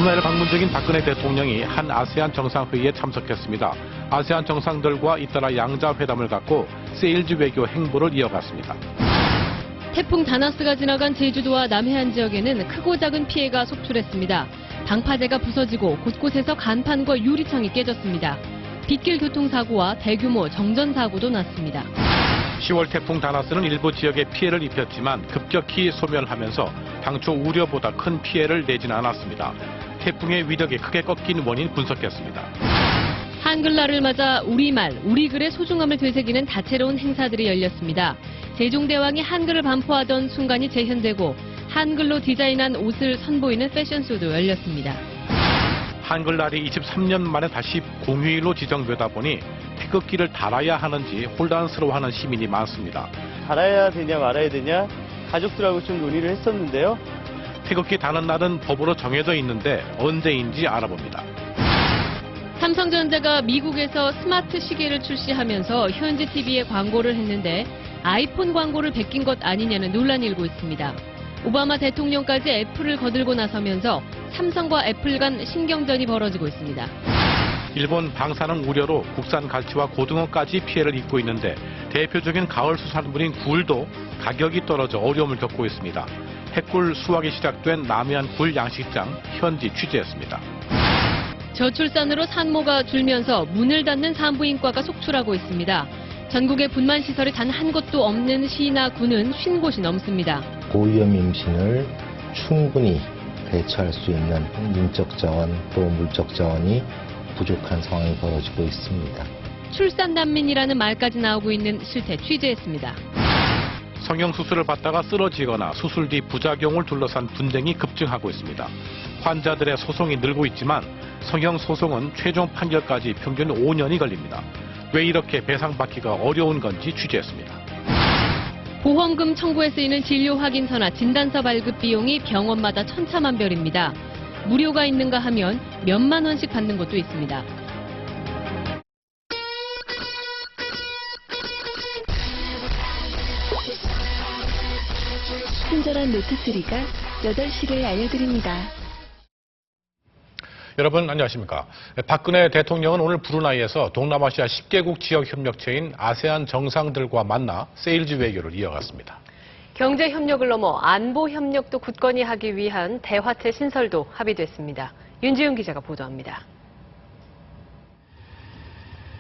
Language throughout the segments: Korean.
브루나이를 방문 중인 박근혜 대통령이 한 아세안 정상회의에 참석했습니다. 아세안 정상들과 잇따라 양자회담을 갖고 세일즈 외교 행보를 이어갔습니다. 태풍 다나스가 지나간 제주도와 남해안 지역에는 크고 작은 피해가 속출했습니다. 방파제가 부서지고 곳곳에서 간판과 유리창이 깨졌습니다. 빗길 교통사고와 대규모 정전사고도 났습니다. 10월 태풍 다나스는 일부 지역에 피해를 입혔지만 급격히 소멸하면서 당초 우려보다 큰 피해를 내진 않았습니다. 태풍의 위력이 크게 꺾인 원인 분석했습니다. 한글날을 맞아 우리말, 우리글의 소중함을 되새기는 다채로운 행사들이 열렸습니다. 세종대왕이 한글을 반포하던 순간이 재현되고 한글로 디자인한 옷을 선보이는 패션쇼도 열렸습니다. 한글날이 23년 만에 다시 공휴일로 지정되다 보니 태극기를 달아야 하는지 혼란스러워하는 시민이 많습니다. 달아야 되냐 말아야 되냐 가족들하고 좀 논의를 했었는데요. 태극기 다는 날은 법으로 정해져 있는데 언제인지 알아봅니다. 삼성전자가 미국에서 스마트 시계를 출시하면서 현지 TV에 광고를 했는데 아이폰 광고를 베낀 것 아니냐는 논란이 일고 있습니다. 오바마 대통령까지 애플을 거들고 나서면서 삼성과 애플 간 신경전이 벌어지고 있습니다. 일본 방사능 우려로 국산 갈치와 고등어까지 피해를 입고 있는데 대표적인 가을 수산물인 굴도 가격이 떨어져 어려움을 겪고 있습니다. 해꿀 수확이 시작된 남해안 굴 양식장 현지 취재했습니다. 저출산으로 산모가 줄면서 문을 닫는 산부인과가 속출하고 있습니다. 전국에 분만 시설이 단 한 곳도 없는 시나 구는 50곳이 넘습니다. 고위험 임신을 충분히 대처할 수 있는 인적 자원 또 물적 자원이 부족한 상황이 벌어지고 있습니다. 출산 난민이라는 말까지 나오고 있는 실태 취재했습니다. 성형수술을 받다가 쓰러지거나 수술 뒤 부작용을 둘러싼 분쟁이 급증하고 있습니다. 환자들의 소송이 늘고 있지만 성형소송은 최종 판결까지 평균 5년이 걸립니다. 왜 이렇게 배상받기가 어려운 건지 취재했습니다. 보험금 청구에 쓰이는 진료 확인서나 진단서 발급 비용이 병원마다 천차만별입니다. 무료가 있는가 하면 몇만 원씩 받는 곳도 있습니다. 친절한 노트3가 8시를 알려드립니다. 여러분 안녕하십니까. 박근혜 대통령은 오늘 브루나이에서 동남아시아 10개국 지역협력체인 아세안 정상들과 만나 세일즈 외교를 이어갔습니다. 경제 협력을 넘어 안보 협력도 굳건히 하기 위한 대화체 신설도 합의됐습니다. 윤지훈 기자가 보도합니다.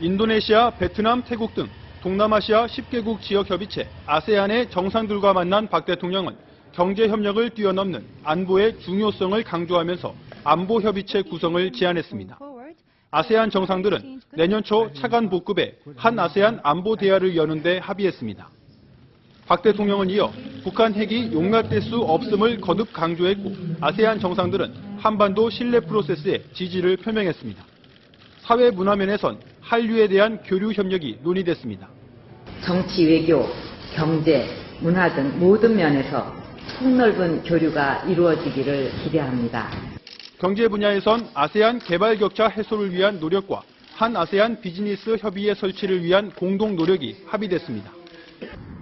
인도네시아, 베트남, 태국 등 동남아시아 10개국 지역협의체 아세안의 정상들과 만난 박 대통령은 경제 협력을 뛰어넘는 안보의 중요성을 강조하면서 안보협의체 구성을 제안했습니다. 아세안 정상들은 내년 초 차관 복급에 한 아세안 안보 대화를 여는 데 합의했습니다. 박 대통령은 이어 북한 핵이 용납될 수 없음을 거듭 강조했고 아세안 정상들은 한반도 신뢰 프로세스에 지지를 표명했습니다. 사회 문화면에선 한류에 대한 교류 협력이 논의됐습니다. 정치, 외교, 경제, 문화 등 모든 면에서 폭넓은 교류가 이루어지기를 기대합니다. 경제 분야에선 아세안 개발 격차 해소를 위한 노력과 한 아세안 비즈니스 협의회 설치를 위한 공동 노력이 합의됐습니다.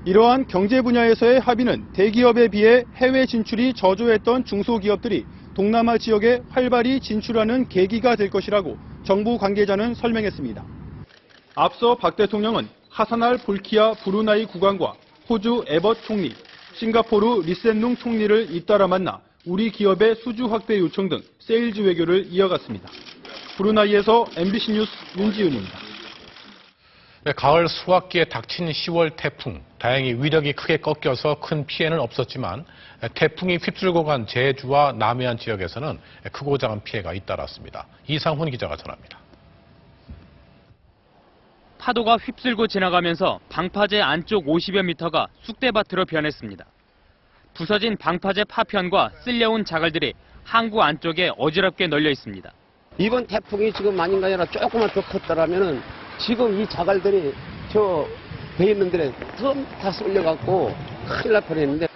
이러한 경제 분야에서의 합의는 대기업에 비해 해외 진출이 저조했던 중소기업들이 동남아 지역에 활발히 진출하는 계기가 될 것이라고 정부 관계자는 설명했습니다. 앞서 박 대통령은 하사날 볼키아 브루나이 국왕과 호주 에벗 총리, 싱가포르 리센룽 총리를 잇따라 만나 우리 기업의 수주 확대 요청 등 세일즈 외교를 이어갔습니다. 브루나이에서 MBC 뉴스 윤지훈입니다. 가을 수확기에 닥친 10월 태풍, 다행히 위력이 크게 꺾여서 큰 피해는 없었지만 태풍이 휩쓸고 간 제주와 남해안 지역에서는 크고 작은 피해가 잇따랐습니다. 이상훈 기자가 전합니다. 파도가 휩쓸고 지나가면서 방파제 안쪽 50여 미터가 쑥대밭으로 변했습니다. 부서진 방파제 파편과 쓸려온 자갈들이 항구 안쪽에 어지럽게 널려 있습니다. 이번 태풍이 지금 아닌가 아니라 조금만 더 컸더라면은 지금 이 자갈들이 저 배 있는 데에 다 쏠려갖고 큰일 날 뻔했는데.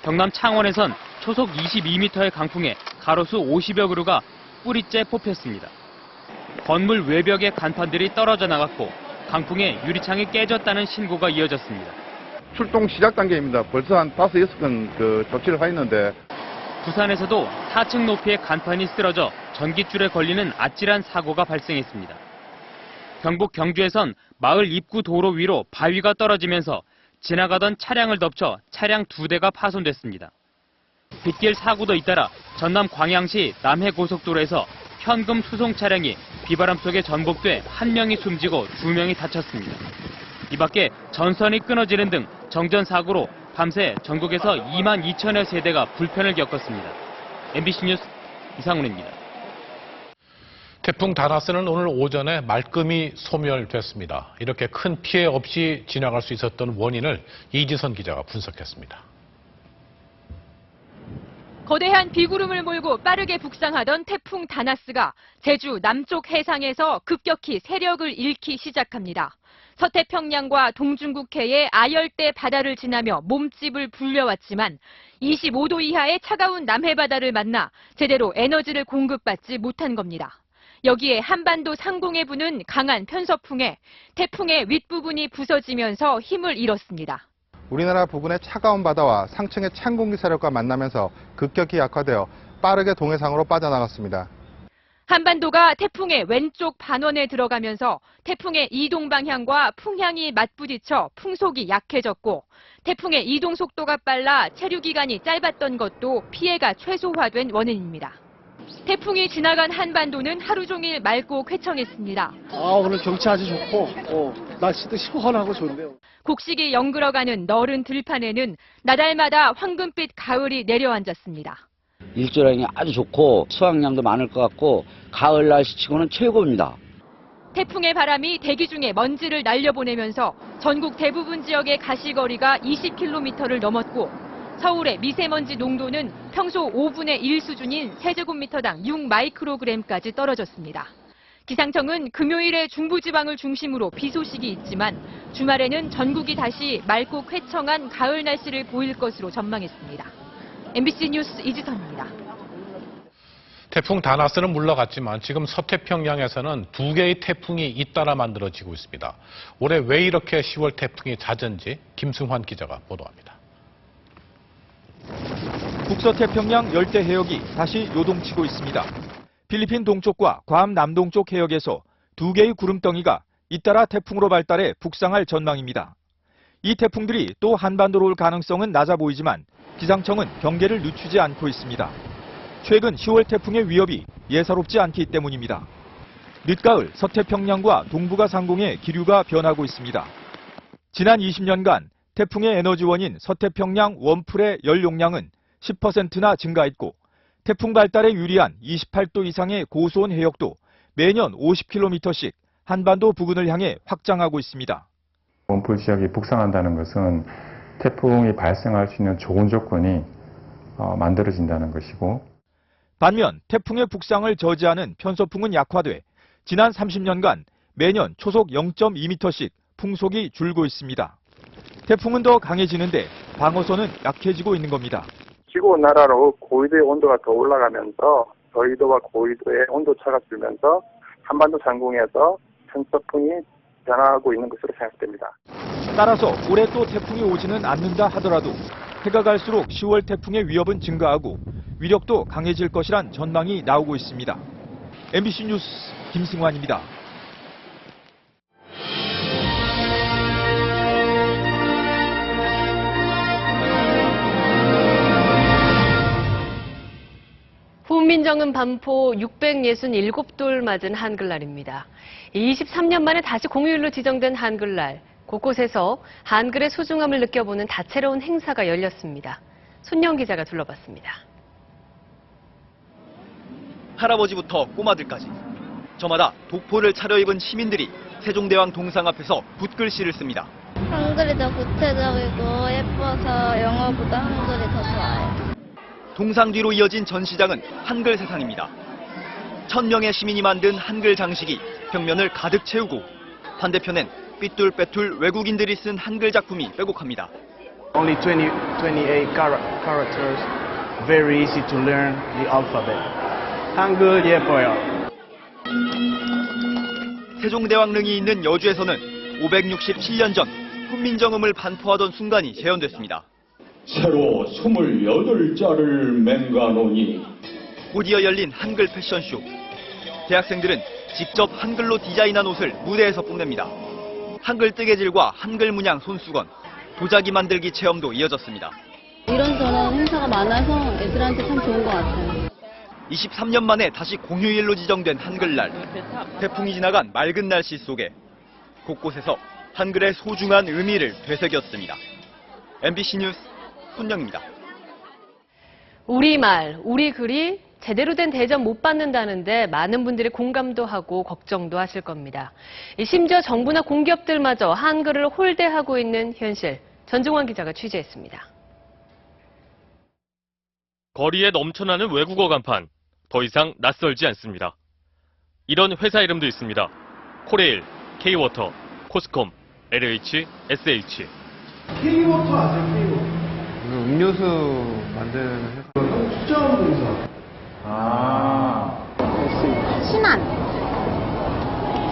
경남 창원에선 초속 22m의 강풍에 가로수 50여 그루가 뿌리째 뽑혔습니다. 건물 외벽의 간판들이 떨어져 나갔고 강풍에 유리창이 깨졌다는 신고가 이어졌습니다. 출동 시작 단계입니다. 벌써 한 5, 6건 조치를 했는데 부산에서도 4층 높이의 간판이 쓰러져 전깃줄에 걸리는 아찔한 사고가 발생했습니다. 경북 경주에선 마을 입구 도로 위로 바위가 떨어지면서 지나가던 차량을 덮쳐 차량 2대가 파손됐습니다. 빗길 사고도 잇따라 전남 광양시 남해고속도로에서 현금 수송 차량이 비바람 속에 전복돼 1명이 숨지고 2명이 다쳤습니다. 이 밖에 전선이 끊어지는 등 정전 사고로 밤새 전국에서 2만 2천여 세대가 불편을 겪었습니다. MBC 뉴스 이상훈입니다. 태풍 다나스는 오늘 오전에 말끔히 소멸됐습니다. 이렇게 큰 피해 없이 지나갈 수 있었던 원인을 이지선 기자가 분석했습니다. 거대한 비구름을 몰고 빠르게 북상하던 태풍 다나스가 제주 남쪽 해상에서 급격히 세력을 잃기 시작합니다. 서태평양과 동중국해의 아열대 바다를 지나며 몸집을 불려왔지만 25도 이하의 차가운 남해바다를 만나 제대로 에너지를 공급받지 못한 겁니다. 여기에 한반도 상공에 부는 강한 편서풍에 태풍의 윗부분이 부서지면서 힘을 잃었습니다. 우리나라 부근의 차가운 바다와 상층의 찬 공기 세력과 만나면서 급격히 약화되어 빠르게 동해상으로 빠져나갔습니다. 한반도가 태풍의 왼쪽 반원에 들어가면서 태풍의 이동 방향과 풍향이 맞부딪혀 풍속이 약해졌고 태풍의 이동 속도가 빨라 체류 기간이 짧았던 것도 피해가 최소화된 원인입니다. 태풍이 지나간 한반도는 하루 종일 맑고 쾌청했습니다. 오늘 경치 아주 좋고 날씨도 시원하고 좋은데요. 곡식이 연그러가는 너른 들판에는 나달마다 황금빛 가을이 내려앉았습니다. 일조량이 아주 좋고 수확량도 많을 것 같고 가을 날씨치고는 최고입니다. 태풍의 바람이 대기 중에 먼지를 날려보내면서 전국 대부분 지역의 가시거리가 20km를 넘었고 서울의 미세먼지 농도는 평소 5분의 1 수준인 세제곱미터당 6마이크로그램까지 떨어졌습니다. 기상청은 금요일에 중부지방을 중심으로 비 소식이 있지만 주말에는 전국이 다시 맑고 쾌청한 가을 날씨를 보일 것으로 전망했습니다. MBC 뉴스 이지선입니다. 태풍 다나스는 물러갔지만 지금 서태평양에서는 2개의 태풍이 잇따라 만들어지고 있습니다. 올해 왜 이렇게 10월 태풍이 잦은지 김승환 기자가 보도합니다. 북서태평양 열대 해역이 다시 요동치고 있습니다. 필리핀 동쪽과 괌 남동쪽 해역에서 2개의 구름덩이가 잇따라 태풍으로 발달해 북상할 전망입니다. 이 태풍들이 또 한반도로 올 가능성은 낮아 보이지만 기상청은 경계를 늦추지 않고 있습니다. 최근 10월 태풍의 위협이 예사롭지 않기 때문입니다. 늦가을 서태평양과 동북아 상공의 기류가 변하고 있습니다. 지난 20년간 태풍의 에너지원인 서태평양 원풀의 열 용량은 10%나 증가했고 태풍 발달에 유리한 28도 이상의 고수온 해역도 매년 50km씩 한반도 부근을 향해 확장하고 있습니다. 원풀 지역이 북상한다는 것은 태풍이 발생할 수 있는 좋은 조건이 만들어진다는 것이고 반면 태풍의 북상을 저지하는 편서풍은 약화돼 지난 30년간 매년 초속 0.2m씩 풍속이 줄고 있습니다. 태풍은 더 강해지는데 방어선은 약해지고 있는 겁니다. 지구 온난화로 고위도의 온도가 더 올라가면서 저위도와 고위도의 온도차가 줄면서 한반도 상공에서 편서풍이 변화하고 있는 것으로 생각됩니다. 따라서 올해 또 태풍이 오지는 않는다 하더라도 해가 갈수록 10월 태풍의 위협은 증가하고 위력도 강해질 것이란 전망이 나오고 있습니다. MBC 뉴스 김승환입니다. 훈민정음 반포 667돌 맞은 한글날입니다. 23년 만에 다시 공휴일로 지정된 한글날. 곳곳에서 한글의 소중함을 느껴보는 다채로운 행사가 열렸습니다. 손영 기자가 둘러봤습니다. 할아버지부터 꼬마들까지 저마다 독포를 차려입은 시민들이 세종대왕 동상 앞에서 붓글씨를 씁니다. 한글이 더 구체적이고 예뻐서 영어보다 한글이 더 좋아요. 동상 뒤로 이어진 전시장은 한글 세상입니다. 1000명의 시민이 만든 한글 장식이 벽면을 가득 채우고 반대편엔 삐뚤빼뚤 외국인들이 쓴 한글 작품이 빼곡합니다. Only 28 characters, very easy to learn the alphabet. 한글 예뻐요. 세종대왕릉이 있는 여주에서는 567년 전 훈민정음을 반포하던 순간이 재현됐습니다. 새로 28자를 맹가노니. 곧이어 열린 한글 패션쇼. 대학생들은 직접 한글로 디자인한 옷을 무대에서 뽐냅니다. 한글 뜨개질과 한글 문양 손수건, 도자기 만들기 체험도 이어졌습니다. 이런저런 행사가 많아서 애들한테 참 좋은 것 같아요. 23년 만에 다시 공휴일로 지정된 한글날. 태풍이 지나간 맑은 날씨 속에 곳곳에서 한글의 소중한 의미를 되새겼습니다. MBC 뉴스 손영입니다. 우리말, 우리 글이 제대로 된 대접 못 받는다는데 많은 분들이 공감도 하고 걱정도 하실 겁니다. 심지어 정부나 공기업들마저 한글을 홀대하고 있는 현실, 전종환 기자가 취재했습니다. 거리에 넘쳐나는 외국어 간판, 더 이상 낯설지 않습니다. 이런 회사 이름도 있습니다. 코레일, K-워터, 코스콤, LH, SH. K-워터 아세요? K-워터. 음료수 만드는 회사. 수자원공사.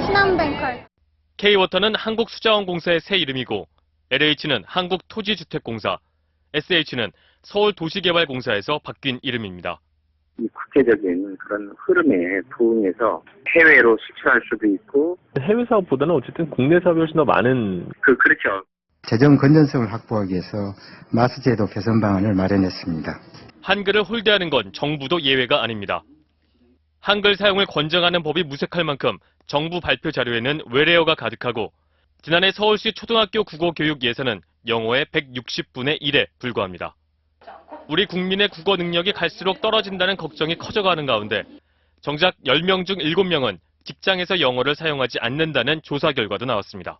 신한뱅컬. K-워터는 한국수자원공사의 새 이름이고 LH는 한국토지주택공사, SH는 서울도시개발공사에서 바뀐 이름입니다. 이 국제적인 그런 흐름에 부응해서 해외로 수출할 수도 있고 해외 사업보다는 어쨌든 국내 사업이 훨씬 더 많은 그렇죠. 재정 건전성을 확보하기 위해서 마스제도 개선 방안을 마련했습니다. 한글을 홀대하는 건 정부도 예외가 아닙니다. 한글 사용을 권장하는 법이 무색할 만큼 정부 발표 자료에는 외래어가 가득하고 지난해 서울시 초등학교 국어 교육 예산은 영어의 160분의 1에 불과합니다. 우리 국민의 국어 능력이 갈수록 떨어진다는 걱정이 커져가는 가운데 정작 10명 중 7명은 직장에서 영어를 사용하지 않는다는 조사 결과도 나왔습니다.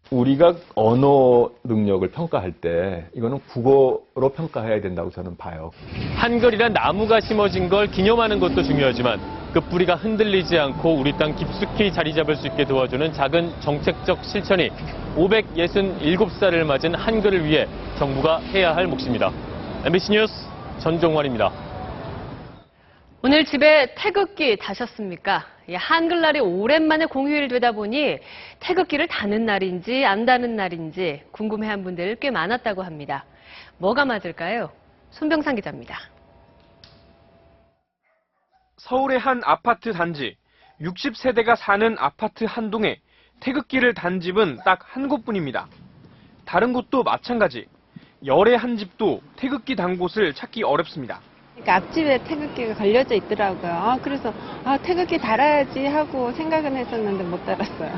우리가 언어 능력을 평가할 때 이거는 국어로 평가해야 된다고 저는 봐요. 한글이란 나무가 심어진 걸 기념하는 것도 중요하지만 그 뿌리가 흔들리지 않고 우리 땅 깊숙이 자리 잡을 수 있게 도와주는 작은 정책적 실천이 567살을 맞은 한글을 위해 정부가 해야 할 몫입니다. MBC 뉴스 전종환입니다. 오늘 집에 태극기 다셨습니까? 한글날이 오랜만에 공휴일 되다 보니 태극기를 다는 날인지 안 다는 날인지 궁금해한 분들 꽤 많았다고 합니다. 뭐가 맞을까요? 손병상 기자입니다. 서울의 한 아파트 단지, 60세대가 사는 아파트 한 동에 태극기를 단 집은 딱 한 곳뿐입니다. 다른 곳도 마찬가지. 열의 한 집도 태극기 단 곳을 찾기 어렵습니다. 그러니까 앞집에 태극기가 걸려져 있더라고요. 그래서 태극기 달아야지 하고 생각은 했었는데 못 달았어요.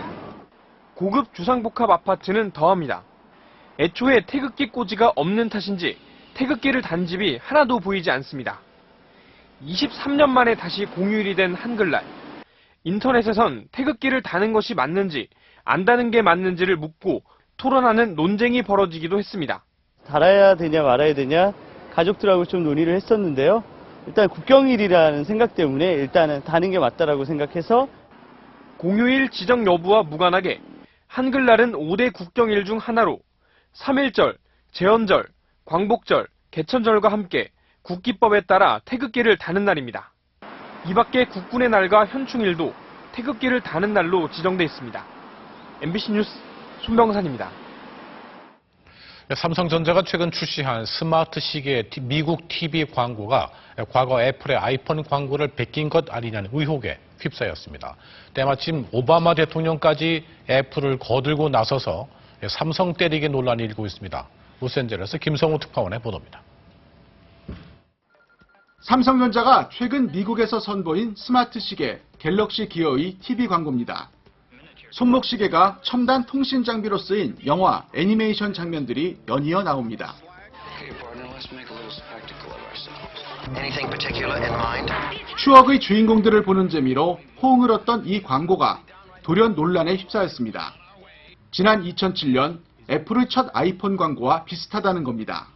고급 주상복합 아파트는 더합니다. 애초에 태극기 꽂이가 없는 탓인지 태극기를 단 집이 하나도 보이지 않습니다. 23년 만에 다시 공휴일이 된 한글날. 인터넷에선 태극기를 다는 것이 맞는지 안 다는 게 맞는지를 묻고 토론하는 논쟁이 벌어지기도 했습니다. 달아야 되냐 말아야 되냐 가족들하고 좀 논의를 했었는데요. 일단 국경일이라는 생각 때문에 일단은 다는 게 맞다라고 생각해서 공휴일 지정 여부와 무관하게 한글날은 5대 국경일 중 하나로 3.1절, 제헌절, 광복절, 개천절과 함께 국기법에 따라 태극기를 다는 날입니다. 이 밖에 국군의 날과 현충일도 태극기를 다는 날로 지정돼 있습니다. MBC 뉴스 손병산입니다. 삼성전자가 최근 출시한 스마트 시계 미국 TV 광고가 과거 애플의 아이폰 광고를 베낀 것 아니냐는 의혹에 휩싸였습니다. 때마침 오바마 대통령까지 애플을 거들고 나서서 삼성 때리기 논란이 일고 있습니다. 로스앤젤레스 김성우 특파원의 보도입니다. 삼성전자가 최근 미국에서 선보인 스마트 시계 갤럭시 기어의 TV 광고입니다. 손목 시계가 첨단 통신 장비로 쓰인 영화, 애니메이션 장면들이 연이어 나옵니다. 추억의 주인공들을 보는 재미로 호응을 얻던 이 광고가 돌연 논란에 휩싸였습니다. 지난 2007년 애플의 첫 아이폰 광고와 비슷하다는 겁니다.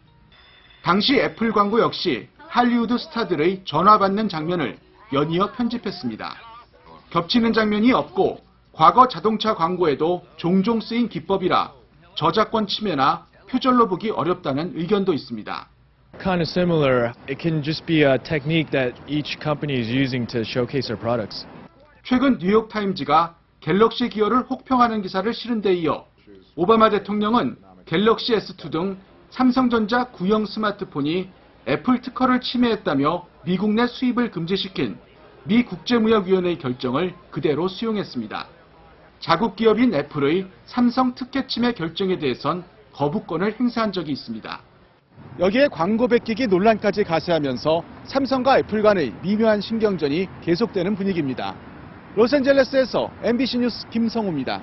당시 애플 광고 역시 할리우드 스타들의 전화 받는 장면을 연이어 편집했습니다. 겹치는 장면이 없고 과거 자동차 광고에도 종종 쓰인 기법이라 저작권 침해나 표절로 보기 어렵다는 의견도 있습니다. Kind of similar. It can just be a technique that each company is using to showcase their products. 최근 뉴욕타임즈가 갤럭시 기어를 혹평하는 기사를 실은 데 이어 오바마 대통령은 갤럭시 S2 등 삼성전자 구형 스마트폰이 애플 특허를 침해했다며 미국 내 수입을 금지시킨 미 국제무역위원회의 결정을 그대로 수용했습니다. 자국 기업인 애플의 삼성 특혜 침해 결정에 대해선 거부권을 행사한 적이 있습니다. 여기에 광고 베끼기 논란까지 가세하면서 삼성과 애플 간의 미묘한 신경전이 계속되는 분위기입니다. 로스앤젤레스에서 MBC 뉴스 김성우입니다.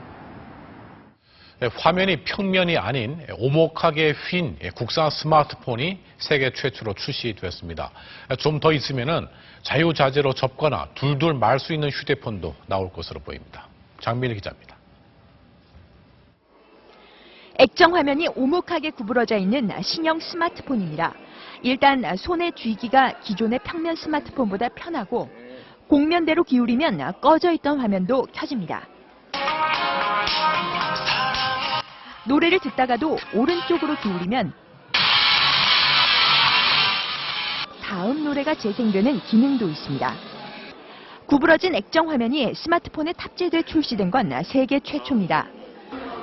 화면이 평면이 아닌 오목하게 휜 국산 스마트폰이 세계 최초로 출시됐습니다. 좀 더 있으면은 자유자재로 접거나 둘둘 말 수 있는 휴대폰도 나올 것으로 보입니다. 장민희 기자입니다. 액정 화면이 오목하게 구부러져 있는 신형 스마트폰입니다. 일단 손에 쥐기가 기존의 평면 스마트폰보다 편하고 곡면대로 기울이면 꺼져 있던 화면도 켜집니다. 노래를 듣다가도 오른쪽으로 기울이면 다음 노래가 재생되는 기능도 있습니다. 구부러진 액정 화면이 스마트폰에 탑재돼 출시된 건 세계 최초입니다.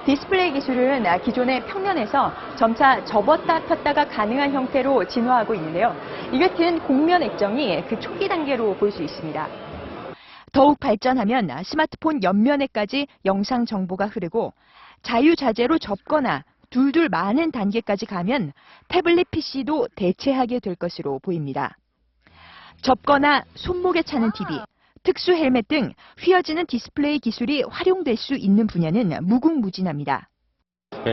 디스플레이 기술은 기존의 평면에서 점차 접었다 폈다가 가능한 형태로 진화하고 있는데요. 이 같은 곡면 액정이 그 초기 단계로 볼 수 있습니다. 더욱 발전하면 스마트폰 옆면에까지 영상 정보가 흐르고 자유자재로 접거나 둘둘 많은 단계까지 가면 태블릿 PC도 대체하게 될 것으로 보입니다. 접거나 손목에 차는 TV, 특수 헬멧 등 휘어지는 디스플레이 기술이 활용될 수 있는 분야는 무궁무진합니다.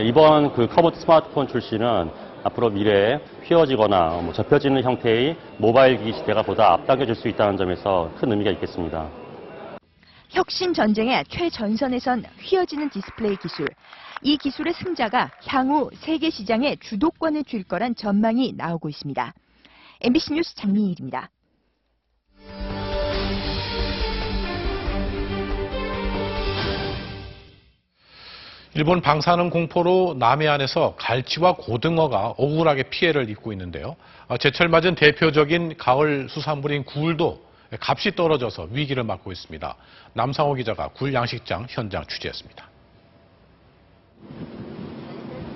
이번 커브드 스마트폰 출시는 앞으로 미래에 휘어지거나 접혀지는 형태의 모바일 기기 시대가 보다 앞당겨질 수 있다는 점에서 큰 의미가 있겠습니다. 혁신 전쟁의 최전선에 선 휘어지는 디스플레이 기술. 이 기술의 승자가 향후 세계 시장에 주도권을 쥘 거란 전망이 나오고 있습니다. MBC 뉴스 장미일입니다. 일본 방사능 공포로 남해안에서 갈치와 고등어가 억울하게 피해를 입고 있는데요. 제철 맞은 대표적인 가을 수산물인 굴도 값이 떨어져서 위기를 맞고 있습니다. 남상호 기자가 굴 양식장 현장 취재했습니다.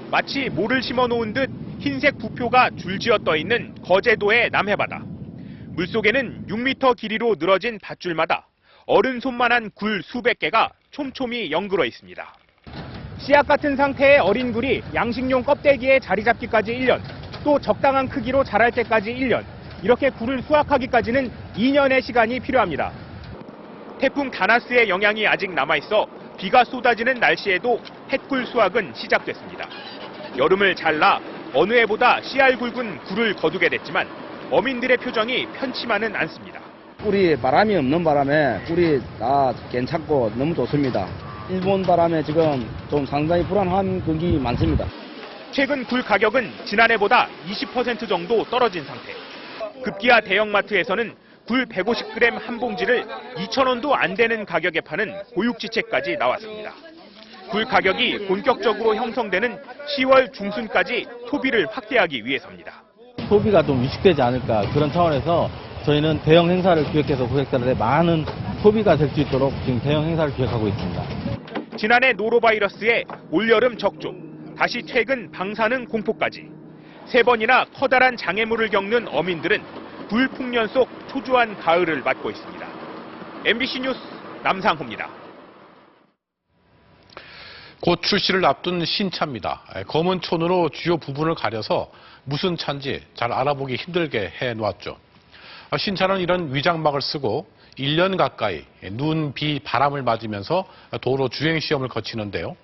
마치 모를 심어놓은 듯 흰색 부표가 줄지어 떠있는 거제도의 남해바다. 물속에는 6m 길이로 늘어진 밧줄마다 어른 손만한 굴 수백 개가 촘촘히 연그러 있습니다. 씨앗 같은 상태의 어린 굴이 양식용 껍데기에 자리 잡기까지 1년, 또 적당한 크기로 자랄 때까지 1년, 이렇게 굴을 수확하기까지는 2년의 시간이 필요합니다. 태풍 다나스의 영향이 아직 남아있어 비가 쏟아지는 날씨에도 햇굴 수확은 시작됐습니다. 여름을 잘라 어느 해보다 씨알 굵은 굴을 거두게 됐지만 어민들의 표정이 편치만은 않습니다. 꿀이 바람이 없는 바람에 꿀이 다 괜찮고 너무 좋습니다. 일본 바람에 지금 좀 상당히 불안한 그게 많습니다. 최근 굴 가격은 지난해보다 20% 정도 떨어진 상태. 급기야 대형마트에서는 굴 150g 한 봉지를 2,000원도 안 되는 가격에 파는 고육지책까지 나왔습니다. 굴 가격이 본격적으로 형성되는 10월 중순까지 소비를 확대하기 위해서입니다. 소비가 좀 위축되지 않을까 그런 차원에서 저희는 대형 행사를 기획해서 고객들한테 많은 소비가 될 수 있도록 지금 대형 행사를 기획하고 있습니다. 지난해 노로바이러스에 올여름 적조, 다시 최근 방사능 공포까지 3번이나 커다란 장애물을 겪는 어민들은 불풍년 속 초조한 가을을 맞고 있습니다. MBC 뉴스 남상호입니다. 곧 출시를 앞둔 신차입니다. 검은 촌으로 주요 부분을 가려서 무슨 차인지 잘 알아보기 힘들게 해놓았죠. 신차는 이런 위장막을 쓰고 1년 가까이 눈, 비, 바람을 맞으면서 도로 주행 시험을 거치는데요.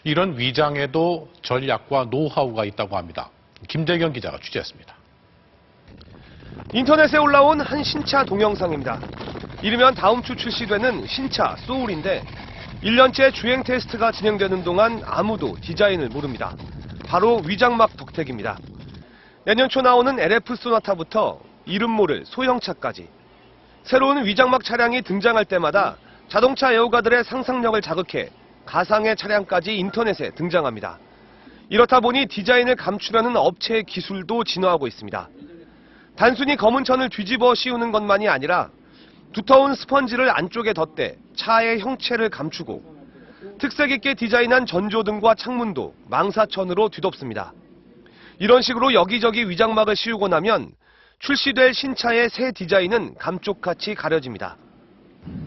이런 위장에도 전략과 노하우가 있다고 합니다. 김대경 기자가 취재했습니다. 인터넷에 올라온 한 신차 동영상입니다. 이르면 다음 주 출시되는 신차 소울인데 1년째 주행 테스트가 진행되는 동안 아무도 디자인을 모릅니다. 바로 위장막 덕택입니다. 내년 초 나오는 LF 소나타부터 이름 모를 소형차까지 새로운 위장막 차량이 등장할 때마다 자동차 애호가들의 상상력을 자극해 가상의 차량까지 인터넷에 등장합니다. 이렇다 보니 디자인을 감추려는 업체의 기술도 진화하고 있습니다. 단순히 검은 천을 뒤집어 씌우는 것만이 아니라 두터운 스펀지를 안쪽에 덧대 차의 형체를 감추고 특색 있게 디자인한 전조등과 창문도 망사천으로 뒤덮습니다. 이런 식으로 여기저기 위장막을 씌우고 나면 출시될 신차의 새 디자인은 감쪽같이 가려집니다.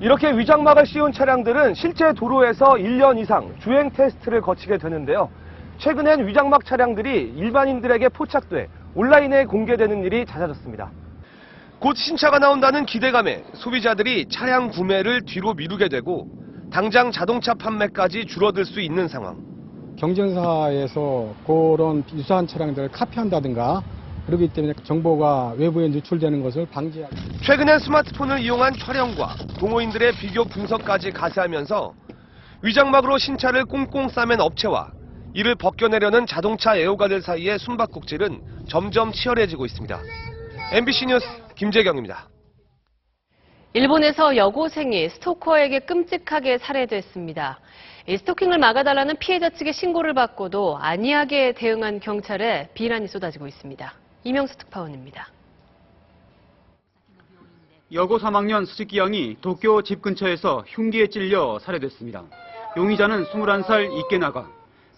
이렇게 위장막을 씌운 차량들은 실제 도로에서 1년 이상 주행 테스트를 거치게 되는데요. 최근엔 위장막 차량들이 일반인들에게 포착돼 온라인에 공개되는 일이 잦아졌습니다. 곧 신차가 나온다는 기대감에 소비자들이 차량 구매를 뒤로 미루게 되고 당장 자동차 판매까지 줄어들 수 있는 상황. 경쟁사에서 그런 유사한 차량들을 카피한다든가 그렇기 때문에 정보가 외부에 누출되는 것을 방지하기. 최근엔 스마트폰을 이용한 촬영과 동호인들의 비교 분석까지 가세하면서 위장막으로 신차를 꽁꽁 싸맨 업체와 이를 벗겨내려는 자동차 애호가들 사이의 숨바꼭질은 점점 치열해지고 있습니다. MBC 뉴스 김재경입니다. 일본에서 여고생이 스토커에게 끔찍하게 살해됐습니다. 이 스토킹을 막아달라는 피해자 측의 신고를 받고도 안이하게 대응한 경찰에 비난이 쏟아지고 있습니다. 이명수 특파원입니다. 여고 3학년 스즈키 양이 도쿄 집 근처에서 흉기에 찔려 살해됐습니다. 용의자는 21살 이케나가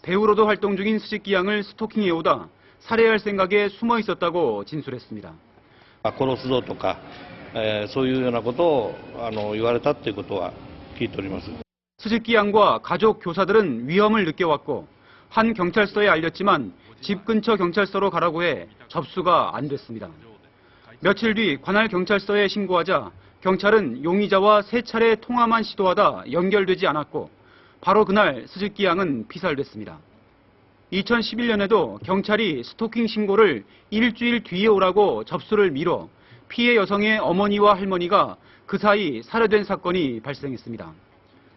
배우로도 활동 중인 스즈키 양을 스토킹해오다 살해할 생각에 숨어 있었다고 진술했습니다. 殺すぞとか、そういうようなことを言われたということは聞いております。 스즈키 양과 가족 교사들은 위험을 느껴왔고 한 경찰서에 알렸지만 집 근처 경찰서로 가라고 해 접수가 안 됐습니다. 며칠 뒤 관할 경찰서에 신고하자 경찰은 용의자와 3차례 통화만 시도하다 연결되지 않았고 바로 그날 스즈키 양은 피살됐습니다. 2011년에도 경찰이 스토킹 신고를 일주일 뒤에 오라고 접수를 미뤄 피해 여성의 어머니와 할머니가 그 사이 살해된 사건이 발생했습니다.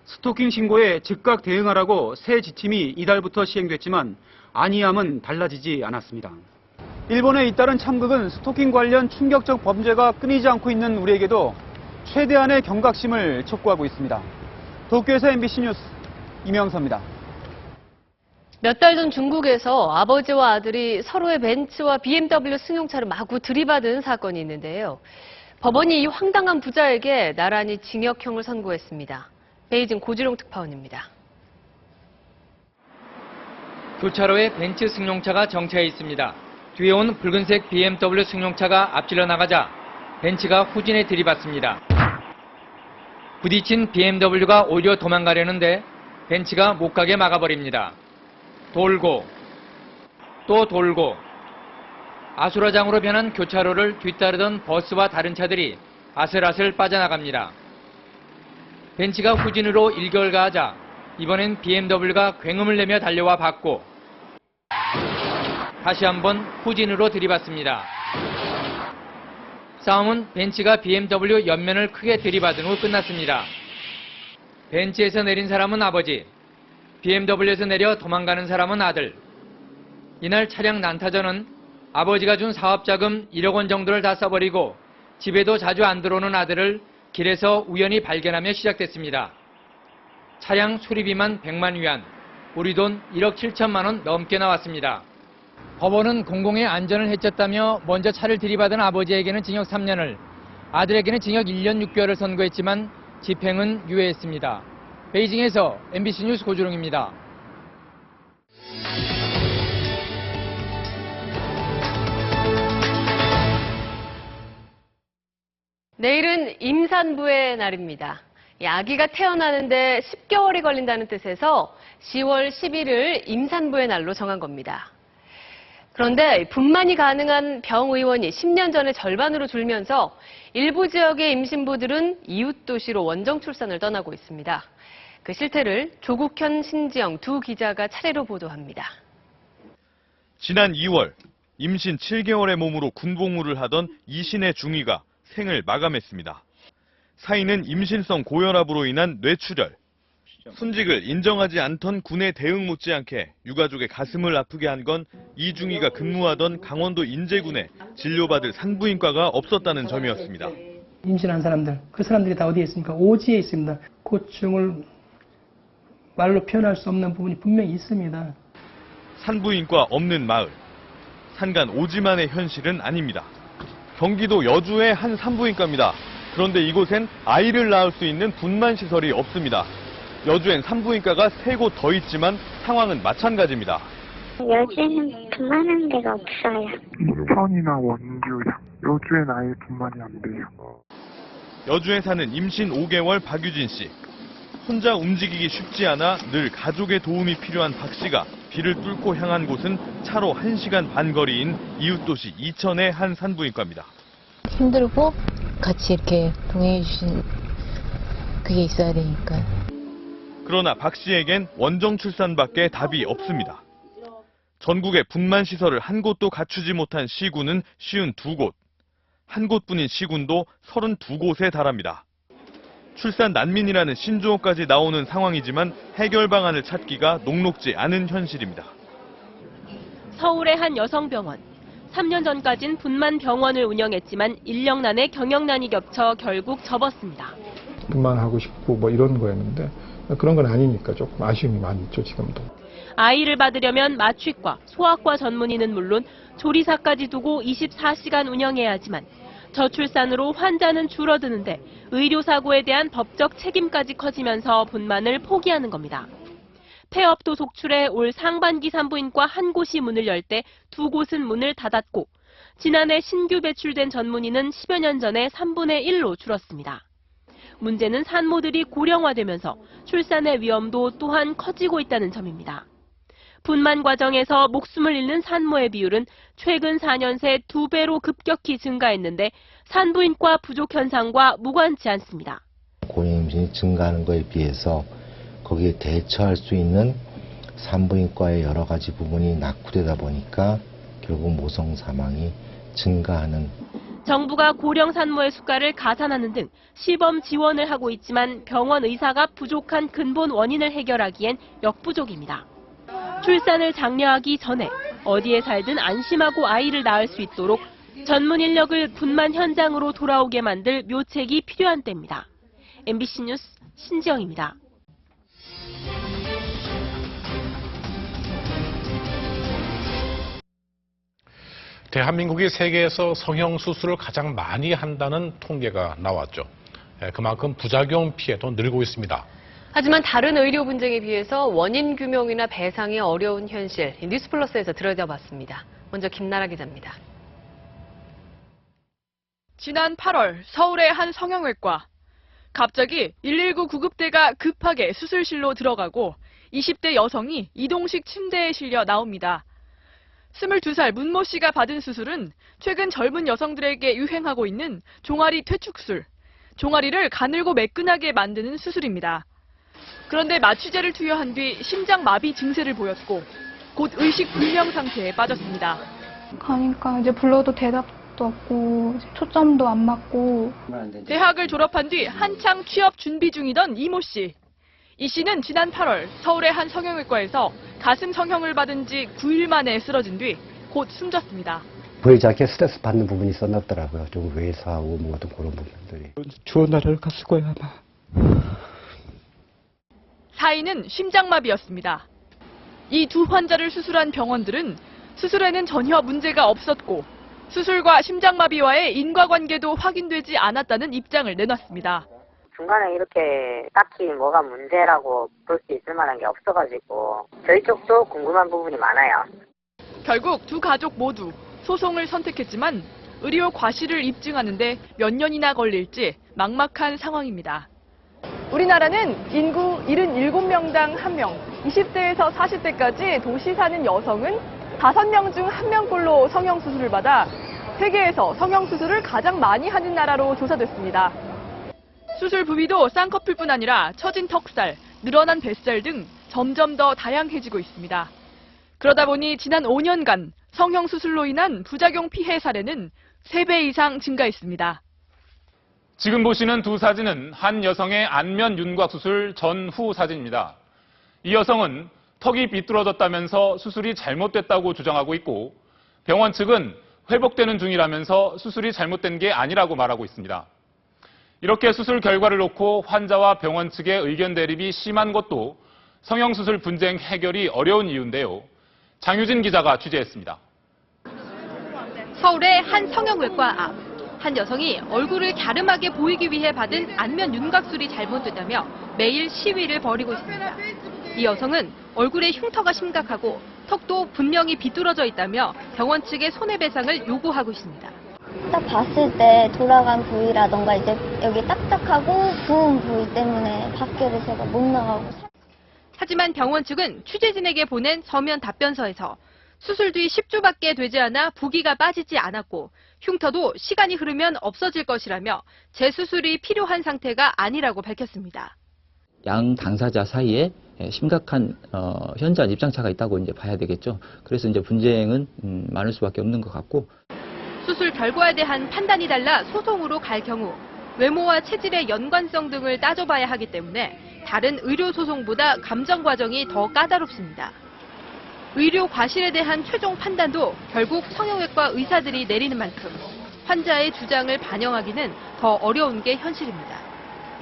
스토킹 신고에 즉각 대응하라고 새 지침이 이달부터 시행됐지만 안이함은 달라지지 않았습니다. 일본의 잇따른 참극은 스토킹 관련 충격적 범죄가 끊이지 않고 있는 우리에게도 최대한의 경각심을 촉구하고 있습니다. 도쿄에서 MBC 뉴스 이명서입니다. 몇 달 전 중국에서 아버지와 아들이 서로의 벤츠와 BMW 승용차를 마구 들이받은 사건이 있는데요. 법원이 이 황당한 부자에게 나란히 징역형을 선고했습니다. 베이징 고지롱 특파원입니다. 교차로에 벤츠 승용차가 정차해 있습니다. 뒤에 온 붉은색 BMW 승용차가 앞질러 나가자 벤츠가 후진에 들이받습니다. 부딪힌 BMW가 오히려 도망가려는데 벤츠가 못 가게 막아버립니다. 돌고 또 돌고 아수라장으로 변한 교차로를 뒤따르던 버스와 다른 차들이 아슬아슬 빠져나갑니다. 벤츠가 후진으로 일결가하자 이번엔 BMW가 굉음을 내며 달려와 받고 다시 한번 후진으로 들이받습니다. 싸움은 벤츠가 BMW 옆면을 크게 들이받은 후 끝났습니다. 벤츠에서 내린 사람은 아버지, BMW에서 내려 도망가는 사람은 아들. 이날 차량 난타전은 아버지가 준 사업자금 1억 원 정도를 다 써버리고 집에도 자주 안 들어오는 아들을 길에서 우연히 발견하며 시작됐습니다. 차량 수리비만 100만 위안, 우리 돈 1억 7천만 원 넘게 나왔습니다. 법원은 공공의 안전을 해쳤다며 먼저 차를 들이받은 아버지에게는 징역 3년을, 아들에게는 징역 1년 6개월을 선고했지만 집행은 유예했습니다. 베이징에서 MBC 뉴스 고주롱입니다. 내일은 임산부의 날입니다. 아기가 태어나는데 10개월이 걸린다는 뜻에서 10월 11일 임산부의 날로 정한 겁니다. 그런데 분만이 가능한 병의원이 10년 전에 절반으로 줄면서 일부 지역의 임신부들은 이웃 도시로 원정 출산을 떠나고 있습니다. 그 실태를 조국현, 신지영 두 기자가 차례로 보도합니다. 지난 2월 임신 7개월의 몸으로 군복무를 하던 이신의 중위가 생을 마감했습니다. 사인은 임신성 고혈압으로 인한 뇌출혈. 순직을 인정하지 않던 군의 대응 못지않게 유가족의 가슴을 아프게 한 건 이중희가 근무하던 강원도 인제군에 진료받을 산부인과가 없었다는 점이었습니다. 임신한 사람들, 그 사람들이 다 어디에 있습니까? 오지에 있습니다. 고충을 말로 표현할 수 없는 부분이 분명히 있습니다. 산부인과 없는 마을. 산간 오지만의 현실은 아닙니다. 경기도 여주의 한 산부인과입니다. 그런데 이곳엔 아이를 낳을 수 있는 분만시설이 없습니다. 여주엔 산부인과가 3곳 더 있지만 상황은 마찬가지입니다. 여주에는 분만하는 데가 없어요. 인천이나 원주, 여주엔 아예 분만이 안 돼요. 여주에 사는 임신 5개월 박유진 씨. 혼자 움직이기 쉽지 않아 늘 가족의 도움이 필요한 박 씨가 비를 뚫고 향한 곳은 차로 1시간 반 거리인 이웃도시 이천의 한 산부인과입니다. 힘들고 같이 이렇게 동행해 주신 그게 있어야 되니까. 그러나 박 씨에겐 원정 출산밖에 답이 없습니다. 전국에 분만 시설을 한 곳도 갖추지 못한 시군은 52곳. 한 곳뿐인 시군도 32곳에 달합니다. 출산 난민이라는 신조어까지 나오는 상황이지만 해결 방안을 찾기가 녹록지 않은 현실입니다. 서울의 한 여성병원. 3년 전까진 분만 병원을 운영했지만 인력난에 경영난이 겹쳐 결국 접었습니다. 분만하고 싶고 뭐 이런 거였는데 그런 건 아니니까 조금 아쉬움이 많이 있죠, 지금도. 아이를 받으려면 마취과, 소아과 전문의는 물론 조리사까지 두고 24시간 운영해야 하지만 저출산으로 환자는 줄어드는데 의료사고에 대한 법적 책임까지 커지면서 분만을 포기하는 겁니다. 폐업도 속출해 올 상반기 산부인과 한 곳이 문을 열 때 두 곳은 문을 닫았고 지난해 신규 배출된 전문의는 10여 년 전에 3분의 1로 줄었습니다. 문제는 산모들이 고령화되면서 출산의 위험도 또한 커지고 있다는 점입니다. 분만 과정에서 목숨을 잃는 산모의 비율은 최근 4년 새 2배로 급격히 증가했는데 산부인과 부족 현상과 무관치 않습니다. 고령 임신이 증가하는 것에 비해서 거기에 대처할 수 있는 산부인과의 여러 가지 부분이 낙후되다 보니까 결국 모성 사망이 증가하는. 정부가 고령 산모의 수가를 가산하는 등 시범 지원을 하고 있지만 병원 의사가 부족한 근본 원인을 해결하기엔 역부족입니다. 출산을 장려하기 전에 어디에 살든 안심하고 아이를 낳을 수 있도록 전문 인력을 분만 현장으로 돌아오게 만들 묘책이 필요한 때입니다. MBC 뉴스 신지영입니다. 대한민국이 세계에서 성형수술을 가장 많이 한다는 통계가 나왔죠. 그만큼 부작용 피해도 늘고 있습니다. 하지만 다른 의료 분쟁에 비해서 원인 규명이나 배상이 어려운 현실, 뉴스플러스에서 들여다봤습니다. 먼저 김나라 기자입니다. 지난 8월 서울의 한 성형외과. 갑자기 119 구급대가 급하게 수술실로 들어가고 20대 여성이 이동식 침대에 실려 나옵니다. 22살 문모 씨가 받은 수술은 최근 젊은 여성들에게 유행하고 있는 종아리 퇴축술. 종아리를 가늘고 매끈하게 만드는 수술입니다. 그런데 마취제를 투여한 뒤 심장마비 증세를 보였고 곧 의식 불명 상태에 빠졌습니다. 가니까 이제 불러도 대답도 없고 초점도 안 맞고. 대학을 졸업한 뒤 한창 취업 준비 중이던 이모 씨. 이 씨는 지난 8월 서울의 한 성형외과에서 가슴 성형을 받은 지 9일 만에 쓰러진 뒤 곧 숨졌습니다. 보이지 않게 스트레스 받는 부분이 있었나 보더라고요. 좀 외사하고 뭐 어떤 그런 부분들이. 좋은 날을 갔을 거야 아마. 사인은 심장마비였습니다. 이 두 환자를 수술한 병원들은 수술에는 전혀 문제가 없었고 수술과 심장마비와의 인과관계도 확인되지 않았다는 입장을 내놨습니다. 중간에 이렇게 딱히 뭐가 문제라고 볼 수 있을 만한 게 없어가지고 저희 쪽도 궁금한 부분이 많아요. 결국 두 가족 모두 소송을 선택했지만 의료 과실을 입증하는데 몇 년이나 걸릴지 막막한 상황입니다. 우리나라는 인구 77명당 1명, 20대에서 40대까지 도시 사는 여성은 5명 중 1명꼴로 성형수술을 받아 세계에서 성형수술을 가장 많이 하는 나라로 조사됐습니다. 수술 부위도 쌍꺼풀뿐 아니라 처진 턱살, 늘어난 뱃살 등 점점 더 다양해지고 있습니다. 그러다 보니 지난 5년간 성형수술로 인한 부작용 피해 사례는 3배 이상 증가했습니다. 지금 보시는 두 사진은 한 여성의 안면 윤곽 수술 전후 사진입니다. 이 여성은 턱이 비뚤어졌다면서 수술이 잘못됐다고 주장하고 있고 병원 측은 회복되는 중이라면서 수술이 잘못된 게 아니라고 말하고 있습니다. 이렇게 수술 결과를 놓고 환자와 병원 측의 의견 대립이 심한 것도 성형수술 분쟁 해결이 어려운 이유인데요. 장유진 기자가 취재했습니다. 서울의 한 성형외과 앞. 한 여성이 얼굴을 갸름하게 보이기 위해 받은 안면 윤곽술이 잘못됐다며 매일 시위를 벌이고 있습니다. 이 여성은 얼굴에 흉터가 심각하고 턱도 분명히 비뚤어져 있다며 병원 측에 손해배상을 요구하고 있습니다. 딱 봤을 때 돌아간 부위라던가 이제 여기 딱딱하고 부은 부위 때문에 밖에를 제가 못 나가고. 하지만 병원 측은 취재진에게 보낸 서면 답변서에서 수술 뒤 10주밖에 되지 않아 부기가 빠지지 않았고 흉터도 시간이 흐르면 없어질 것이라며 재수술이 필요한 상태가 아니라고 밝혔습니다. 양 당사자 사이에 심각한 현저한 입장차가 있다고 이제 봐야 되겠죠. 그래서 이제 분쟁은 많을 수밖에 없는 것 같고. 수술 결과에 대한 판단이 달라 소송으로 갈 경우 외모와 체질의 연관성 등을 따져봐야 하기 때문에 다른 의료 소송보다 감정 과정이 더 까다롭습니다. 의료 과실에 대한 최종 판단도 결국 성형외과 의사들이 내리는 만큼 환자의 주장을 반영하기는 더 어려운 게 현실입니다.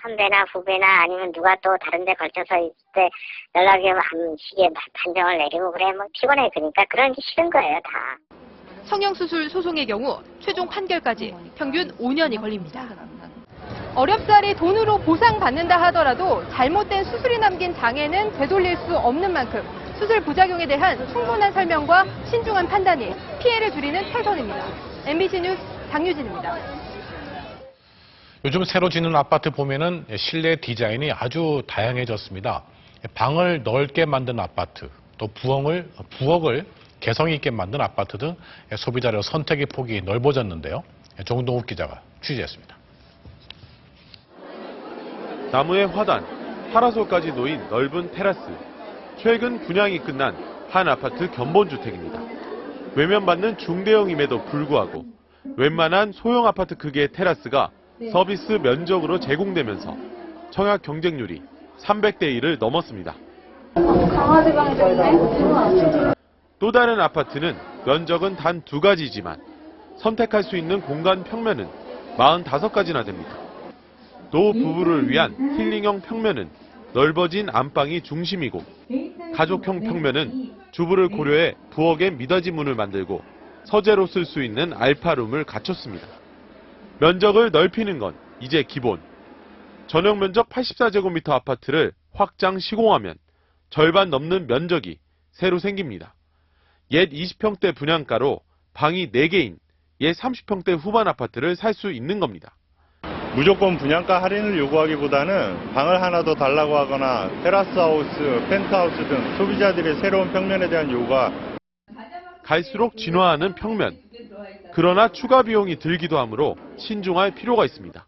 선배나 후배나 아니면 누가 또 다른 데 걸쳐서 있을 때 연락이 오면 한 시기에 판정을 내리고 그래 뭐 피곤해. 그러니까 그런 게 싫은 거예요 다. 성형수술 소송의 경우 최종 판결까지 평균 5년이 걸립니다. 어렵사리 돈으로 보상받는다 하더라도 잘못된 수술이 남긴 장애는 되돌릴 수 없는 만큼 수술 부작용에 대한 충분한 설명과 신중한 판단이 피해를 줄이는 최선입니다. MBC 뉴스 장유진입니다. 요즘 새로 짓는 아파트 보면은 실내 디자인이 아주 다양해졌습니다. 방을 넓게 만든 아파트, 또 부엌을 개성 있게 만든 아파트 등 소비자의 선택의 폭이 넓어졌는데요. 정동욱 기자가 취재했습니다. 나무의 화단, 파라솔까지 놓인 넓은 테라스. 최근 분양이 끝난 한 아파트 견본주택입니다. 외면받는 중대형임에도 불구하고 웬만한 소형 아파트 크기의 테라스가 서비스 면적으로 제공되면서 청약 경쟁률이 300대 1을 넘었습니다. 강아지 방도 있네. 또 다른 아파트는 면적은 단 2가지지만 선택할 수 있는 공간 평면은 45가지나 됩니다. 또 부부를 위한 힐링형 평면은 넓어진 안방이 중심이고 가족형 평면은 주부를 고려해 부엌에 미닫이 문을 만들고 서재로 쓸 수 있는 알파룸을 갖췄습니다. 면적을 넓히는 건 이제 기본. 전용 면적 84제곱미터 아파트를 확장 시공하면 절반 넘는 면적이 새로 생깁니다. 옛 20평대 분양가로 방이 4개인 옛 30평대 후반 아파트를 살 수 있는 겁니다. 무조건 분양가 할인을 요구하기보다는 방을 하나 더 달라고 하거나 테라스 하우스, 펜트하우스 등 소비자들의 새로운 평면에 대한 요구가 갈수록 진화하는 평면. 그러나 추가 비용이 들기도 하므로 신중할 필요가 있습니다.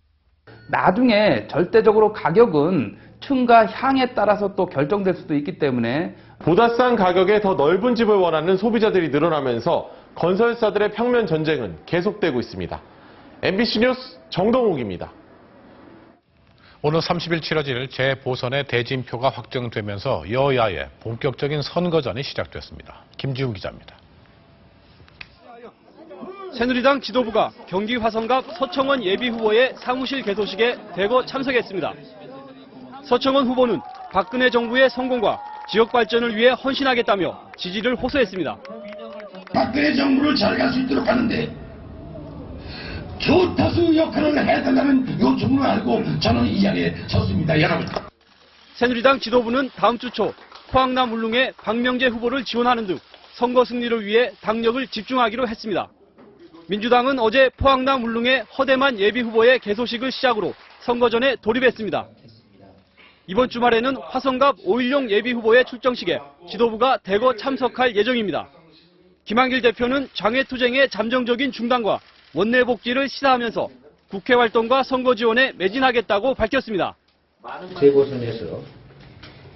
나중에 절대적으로 가격은 층과 향에 따라서 또 결정될 수도 있기 때문에 보다 싼 가격에 더 넓은 집을 원하는 소비자들이 늘어나면서 건설사들의 평면 전쟁은 계속되고 있습니다. MBC 뉴스 정동욱입니다. 오늘 30일 치러질 재보선의 대진표가 확정되면서 여야의 본격적인 선거전이 시작됐습니다. 김지훈 기자입니다. 새누리당 지도부가 경기 화성갑 서청원 예비후보의 사무실 개소식에 대거 참석했습니다. 서청원 후보는 박근혜 정부의 성공과 지역 발전을 위해 헌신하겠다며 지지를 호소했습니다. 박근혜 정부를 잘 갈 수 있도록 하는데 교타수 역할을 해달라는 요청을 알고 저는 이 자리에 섰습니다. 여러분. 새누리당 지도부는 다음 주 초 포항남 울릉에 박명재 후보를 지원하는 등 선거 승리를 위해 당력을 집중하기로 했습니다. 민주당은 어제 포항남 울릉의 허대만 예비후보의 개소식을 시작으로 선거전에 돌입했습니다. 이번 주말에는 화성갑 5.16 예비후보의 출정식에 지도부가 대거 참석할 예정입니다. 김한길 대표는 장외투쟁의 잠정적인 중단과 원내 복귀를 시사하면서 국회 활동과 선거 지원에 매진하겠다고 밝혔습니다. 재보선에서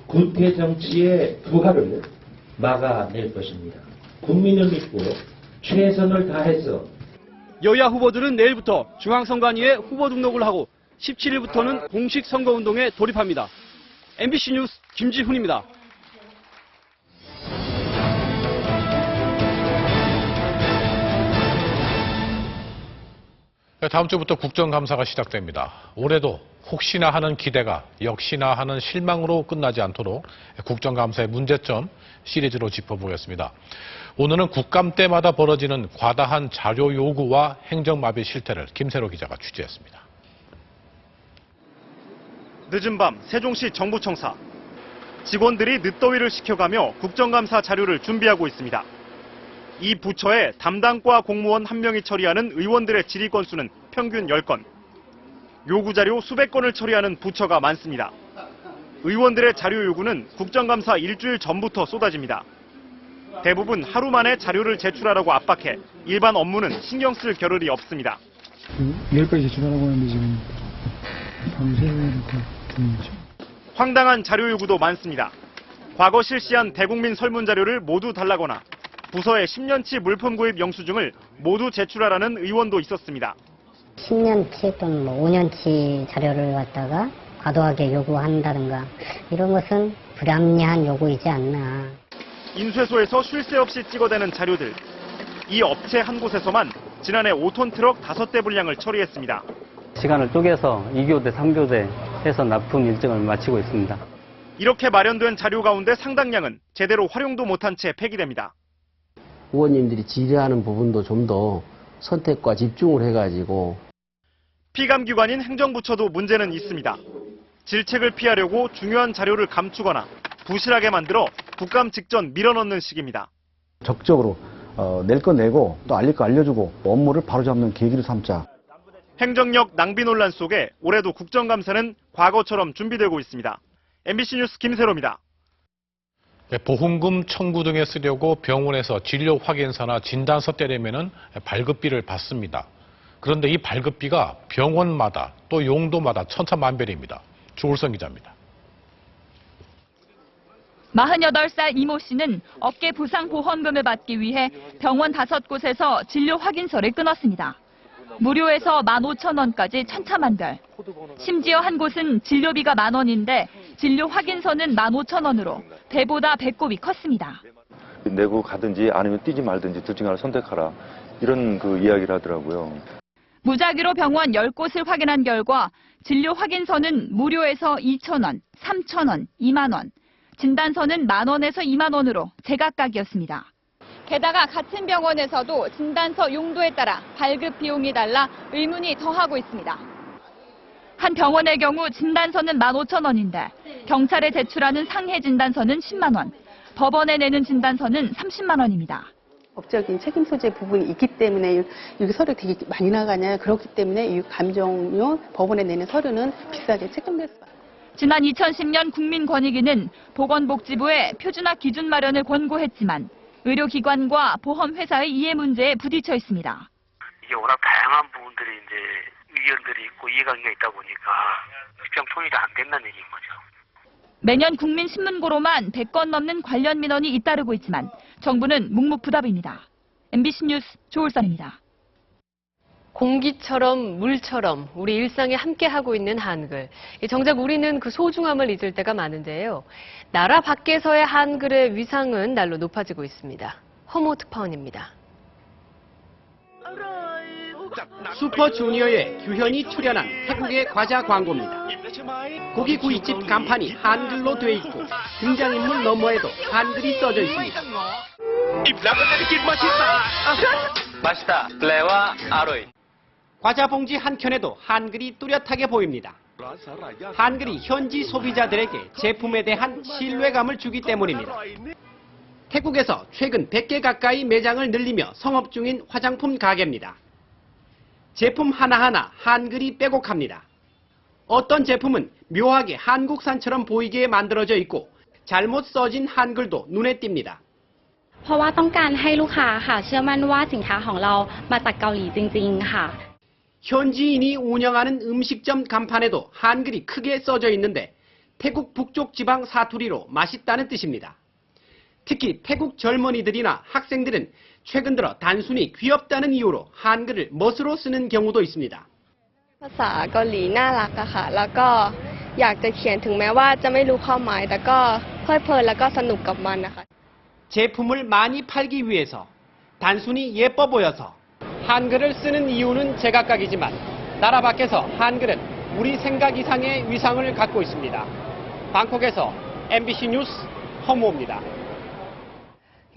군패 정치의 부활을 막아낼 것입니다. 국민을 믿고 최선을 다해서 여야 후보들은 내일부터 중앙선관위에 후보 등록을 하고 17일부터는 공식 선거운동에 돌입합니다. MBC 뉴스 김지훈입니다. 다음 주부터 국정감사가 시작됩니다. 올해도 혹시나 하는 기대가 역시나 하는 실망으로 끝나지 않도록 국정감사의 문제점 시리즈로 짚어보겠습니다. 오늘은 국감 때마다 벌어지는 과다한 자료 요구와 행정마비 실태를 김세로 기자가 취재했습니다. 늦은 밤 세종시 정부청사. 직원들이 늦더위를 식혀가며 국정감사 자료를 준비하고 있습니다. 이 부처의 담당과 공무원 한 명이 처리하는 의원들의 질의 건수는 평균 10건. 요구 자료 수백 건을 처리하는 부처가 많습니다. 의원들의 자료 요구는 국정감사 일주일 전부터 쏟아집니다. 대부분 하루 만에 자료를 제출하라고 압박해 일반 업무는 신경 쓸 겨를이 없습니다. 내일까지 제출하라고 하는데 지금 밤새 황당한 자료 요구도 많습니다. 과거 실시한 대국민 설문 자료를 모두 달라거나 부서의 10년치 물품 구입 영수증을 모두 제출하라는 의원도 있었습니다. 10년치 또는 5년치 자료를 갖다가 과도하게 요구한다든가 이런 것은 불합리한 요구이지 않나. 인쇄소에서 쉴 새 없이 찍어대는 자료들. 이 업체 한 곳에서만 지난해 5톤 트럭 5대 분량을 처리했습니다. 시간을 쪼개서 2교대, 3교대 해서 납품 일정을 마치고 있습니다. 이렇게 마련된 자료 가운데 상당량은 제대로 활용도 못한 채 폐기됩니다. 의원님들이 질의하는 부분도 좀 더 선택과 집중을 해가지고 피감기관인 행정부처도 문제는 있습니다. 질책을 피하려고 중요한 자료를 감추거나 부실하게 만들어 국감 직전 밀어넣는 식입니다. 적극적으로 낼 건 내고 또 알릴 거 알려주고 업무를 바로잡는 계기를 삼자. 행정력 낭비 논란 속에 올해도 국정감사는 과거처럼 준비되고 있습니다. MBC 뉴스 김세로입니다. 보험금 청구 등에 쓰려고 병원에서 진료 확인서나 진단서 떼려면은 발급비를 받습니다. 그런데 이 발급비가 병원마다 또 용도마다 천차만별입니다. 조울성 기자입니다. 48살 이모 씨는 어깨 부상 보험금을 받기 위해 병원 5곳에서 진료 확인서를 끊었습니다. 무료에서 15,000원까지 천차만별. 심지어 한 곳은 진료비가 10,000원인데 진료 확인서는 15,000원으로 배보다 배꼽이 컸습니다. 내고 가든지 아니면 뛰지 말든지 둘 중에 하나를 선택하라. 이런 이야기를 하더라고요. 무작위로 병원 10곳을 확인한 결과 진료 확인서는 무료에서 2,000원, 3,000원, 2만 원, 진단서는 10,000원에서 2만 원으로 제각각이었습니다. 게다가 같은 병원에서도 진단서 용도에 따라 발급 비용이 달라 의문이 더하고 있습니다. 한 병원의 경우 진단서는 15,000원인데 경찰에 제출하는 상해 진단서는 10만 원, 법원에 내는 진단서는 30만 원입니다. 법적인 책임 소재 부분이 있기 때문에 이 서류 되게 많이 나가냐. 그렇기 때문에 이 감정료 법원에 내는 서류는 비싸게 책정될 수밖에 없습니다. 지난 2010년 국민권익위는 보건복지부에 표준화 기준 마련을 권고했지만 의료기관과 보험회사의 이해 문제에 부딪혀 있습니다. 이게 워낙 다양한 부분들이 이제 의견들이 있고 이해관계가 있다 보니까 입장 통일이 안 된다는 얘기인 거죠. 매년 국민신문고로만 100건 넘는 관련 민원이 잇따르고 있지만 정부는 묵묵부답입니다. MBC 뉴스 조울선입니다. 공기처럼 물처럼 우리 일상에 함께하고 있는 한글. 정작 우리는 그 소중함을 잊을 때가 많은데요. 나라 밖에서의 한글의 위상은 날로 높아지고 있습니다. 허모 특파원입니다. 슈퍼주니어의 규현이 출연한 태국의 과자 광고입니다. 고기 구이집 간판이 한글로 돼 있고 등장인물 너머에도 한글이 써져 있습니다. 맛있다. แปลว่าอร่อย 과자 봉지 한 켠에도 한글이 뚜렷하게 보입니다. 한글이 현지 소비자들에게 제품에 대한 신뢰감을 주기 때문입니다. 태국에서 최근 100개 가까이 매장을 늘리며 성업 중인 화장품 가게입니다. 제품 하나하나 한글이 빼곡합니다. 어떤 제품은 묘하게 한국산처럼 보이게 만들어져 있고 잘못 써진 한글도 눈에 띕니다. เพราะว่าต้องการให้ลูกค้าค่ะเชื่อมั่นว่าสินค้าของเรามาจากเกาหลีจริงๆค่ะ 현지인이 운영하는 음식점 간판에도 한글이 크게 써져 있는데 태국 북쪽 지방 사투리로 맛있다는 뜻입니다. 특히 태국 젊은이들이나 학생들은 최근 들어 단순히 귀엽다는 이유로 한글을 멋으로 쓰는 경우도 있습니다. ภาษาเกาหลีน่ารักอะค่ะแล้วก็อยากจะเขียนถึงแม้ว่าจะไม่รู้ความหมายแต่ก็เพลิดเพลินแล้วก็สนุกกับมันนะคะ 제품을 많이 팔기 위해서 단순히 예뻐 보여서 한글을 쓰는 이유는 제각각이지만 나라 밖에서 한글은 우리 생각 이상의 위상을 갖고 있습니다. 방콕에서 MBC 뉴스 허무호입니다.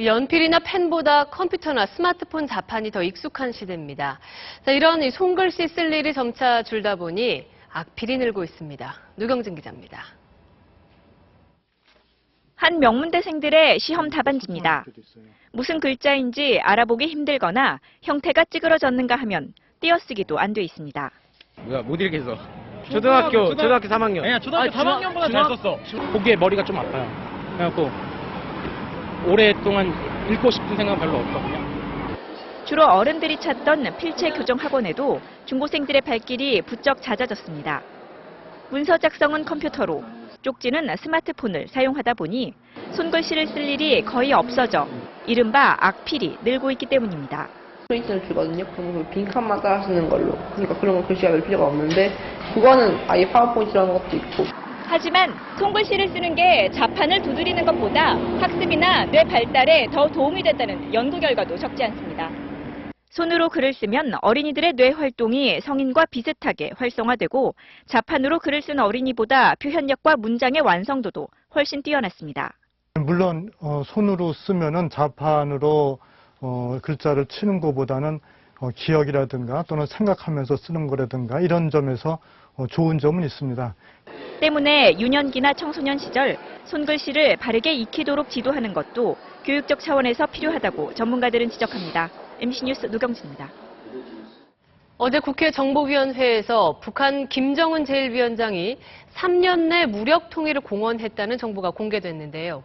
연필이나 펜보다 컴퓨터나 스마트폰 자판이 더 익숙한 시대입니다. 자, 이런 손글씨 쓸 일이 점차 줄다 보니 악필이 늘고 있습니다. 누경진 기자입니다. 한 명문대생들의 시험 답안지입니다. 무슨 글자인지 알아보기 힘들거나 형태가 찌그러졌는가 하면 띄어쓰기도 안 돼 있습니다. 뭐야, 못 읽겠어. 초등학교 3학년. 아니야, 초등학교 3학년보다 잘 썼어. 보기에 머리가 좀 아파요. 그래갖고 오랫동안 읽고 싶은 생각 별로 없거든요. 주로 어른들이 찾던 필체 교정 학원에도 중고생들의 발길이 부쩍 잦아졌습니다. 문서 작성은 컴퓨터로, 쪽지는 스마트폰을 사용하다 보니 손글씨를 쓸 일이 거의 없어져 이른바 악필이 늘고 있기 때문입니다. 프린트를 주거든요. 그럼 빈칸만 따라 쓰는 걸로. 그러니까 그런 거 글씨가 낼 필요가 없는데 그거는 아예 파워포인트라는 것도 있고. 하지만 손글씨를 쓰는 게 자판을 두드리는 것보다 학습이나 뇌 발달에 더 도움이 됐다는 연구 결과도 적지 않습니다. 손으로 글을 쓰면 어린이들의 뇌 활동이 성인과 비슷하게 활성화되고 자판으로 글을 쓴 어린이보다 표현력과 문장의 완성도도 훨씬 뛰어났습니다. 물론 손으로 쓰면은 자판으로 글자를 치는 것보다는 기억이라든가 또는 생각하면서 쓰는 거라든가 이런 점에서 좋은 점은 있습니다. 때문에 유년기나 청소년 시절 손글씨를 바르게 익히도록 지도하는 것도 교육적 차원에서 필요하다고 전문가들은 지적합니다. MBC 뉴스 노경진입니다. 어제 국회 정보위원회에서 북한 김정은 제1위원장이 3년 내 무력 통일을 공언했다는 정보가 공개됐는데요.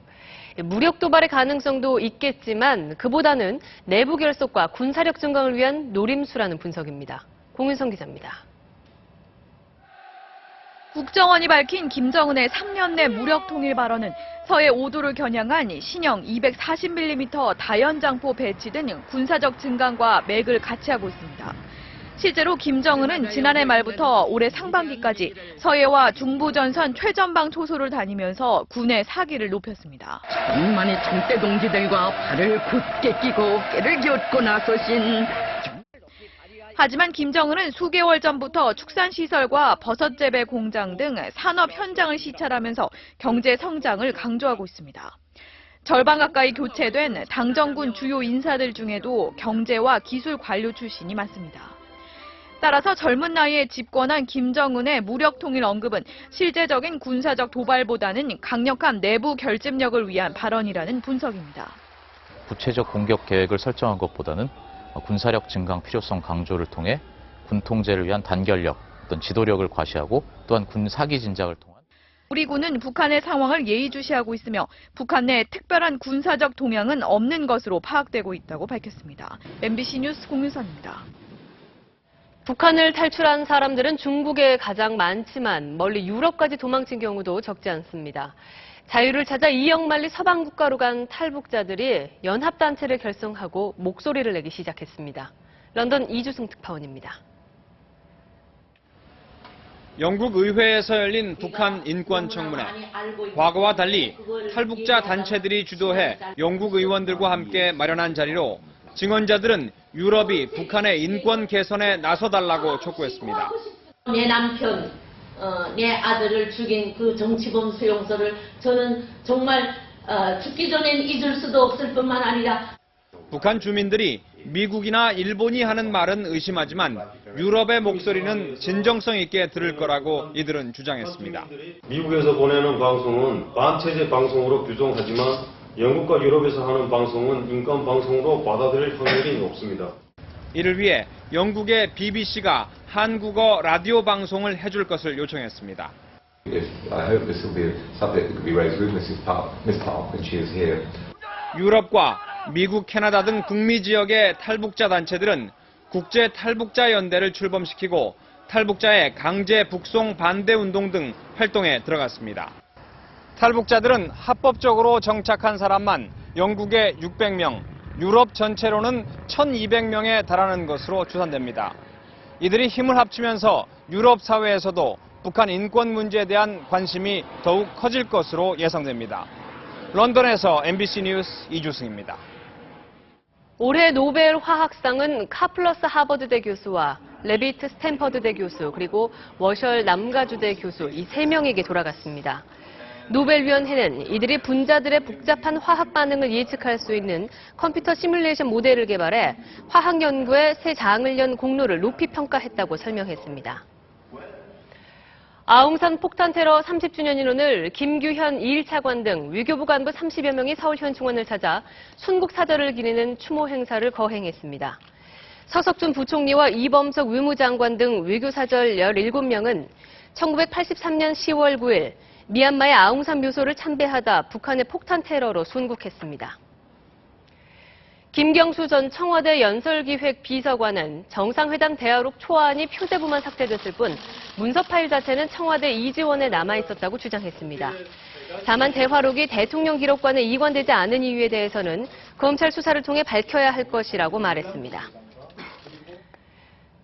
무력 도발의 가능성도 있겠지만 그보다는 내부 결속과 군사력 증강을 위한 노림수라는 분석입니다. 공윤성 기자입니다. 국정원이 밝힌 김정은의 3년 내 무력 통일 발언은 서해 5도를 겨냥한 신형 240mm 다연장포 배치 등 군사적 증강과 맥을 같이 하고 있습니다. 실제로 김정은은 지난해 말부터 올해 상반기까지 서해와 중부전선 최전방 초소를 다니면서 군의 사기를 높였습니다. 천만의 청대 동지들과 발을 굳게 끼고 깨를 젓고 나서신 하지만 김정은은 수개월 전부터 축산시설과 버섯재배 공장 등 산업 현장을 시찰하면서 경제 성장을 강조하고 있습니다. 절반 가까이 교체된 당정군 주요 인사들 중에도 경제와 기술 관료 출신이 많습니다. 따라서 젊은 나이에 집권한 김정은의 무력 통일 언급은 실제적인 군사적 도발보다는 강력한 내부 결집력을 위한 발언이라는 분석입니다. 구체적 공격 계획을 설정한 것보다는 군사력 증강 필요성 강조를 통해 군 통제를 위한 단결력, 어떤 지도력을 과시하고 또한 군 사기 진작을 통한 우리 군은 북한의 상황을 예의주시하고 있으며 북한 내 특별한 군사적 동향은 없는 것으로 파악되고 있다고 밝혔습니다. MBC 뉴스 공윤선입니다. 북한을 탈출한 사람들은 중국에 가장 많지만 멀리 유럽까지 도망친 경우도 적지 않습니다. 자유를 찾아 이역만리 서방 국가로 간 탈북자들이 연합단체를 결성하고 목소리를 내기 시작했습니다. 런던 이주승 특파원입니다. 영국 의회에서 열린 북한 인권청문회. 과거와 달리 탈북자 단체들이 주도해 영국 의원들과 함께 마련한 자리로 증언자들은 유럽이 북한의 인권 개선에 나서달라고 촉구했습니다. 내 남편, 내 아들을 죽인 그 정치범 수용소를 저는 정말 죽기 전엔 잊을 수도 없을 뿐만 아니라 북한 주민들이 미국이나 일본이 하는 말은 의심하지만 유럽의 목소리는 진정성 있게 들을 거라고 이들은 주장했습니다. 미국에서 보내는 방송은 반체제 방송으로 규정하지만 영국과 유럽에서 하는 방송은 인권 방송으로 받아들일 확률이 높습니다. 이를 위해 영국의 BBC가 한국어 라디오 방송을 해줄 것을 요청했습니다. 유럽과 미국, 캐나다 등 북미 지역의 탈북자 단체들은 국제 탈북자 연대를 출범시키고 탈북자의 강제 북송 반대 운동 등 활동에 들어갔습니다. 탈북자들은 합법적으로 정착한 사람만 영국에 600명, 유럽 전체로는 1,200명에 달하는 것으로 추산됩니다. 이들이 힘을 합치면서 유럽 사회에서도 북한 인권 문제에 대한 관심이 더욱 커질 것으로 예상됩니다. 런던에서 MBC 뉴스 이주승입니다. 올해 노벨 화학상은 카플러스 하버드대 교수와 레비트 스탠퍼드대 교수 그리고 워셜 남가주대 교수 이 3명에게 돌아갔습니다. 노벨위원회는 이들이 분자들의 복잡한 화학 반응을 예측할 수 있는 컴퓨터 시뮬레이션 모델을 개발해 화학 연구에 새 장을 연 공로를 높이 평가했다고 설명했습니다. 아웅산 폭탄 테러 30주년인 오늘 김규현 2.1차관 등 외교부 간부 30여 명이 서울 현충원을 찾아 순국 사절을 기리는 추모 행사를 거행했습니다. 서석준 부총리와 이범석 외무장관 등 외교사절 17명은 1983년 10월 9일 미얀마의 아웅산 묘소를 참배하다 북한의 폭탄 테러로 순국했습니다. 김경수 전 청와대 연설기획 비서관은 정상회담 대화록 초안이 표제부만 삭제됐을 뿐 문서 파일 자체는 청와대 이지원에 남아있었다고 주장했습니다. 다만 대화록이 대통령 기록관에 이관되지 않은 이유에 대해서는 검찰 수사를 통해 밝혀야 할 것이라고 말했습니다.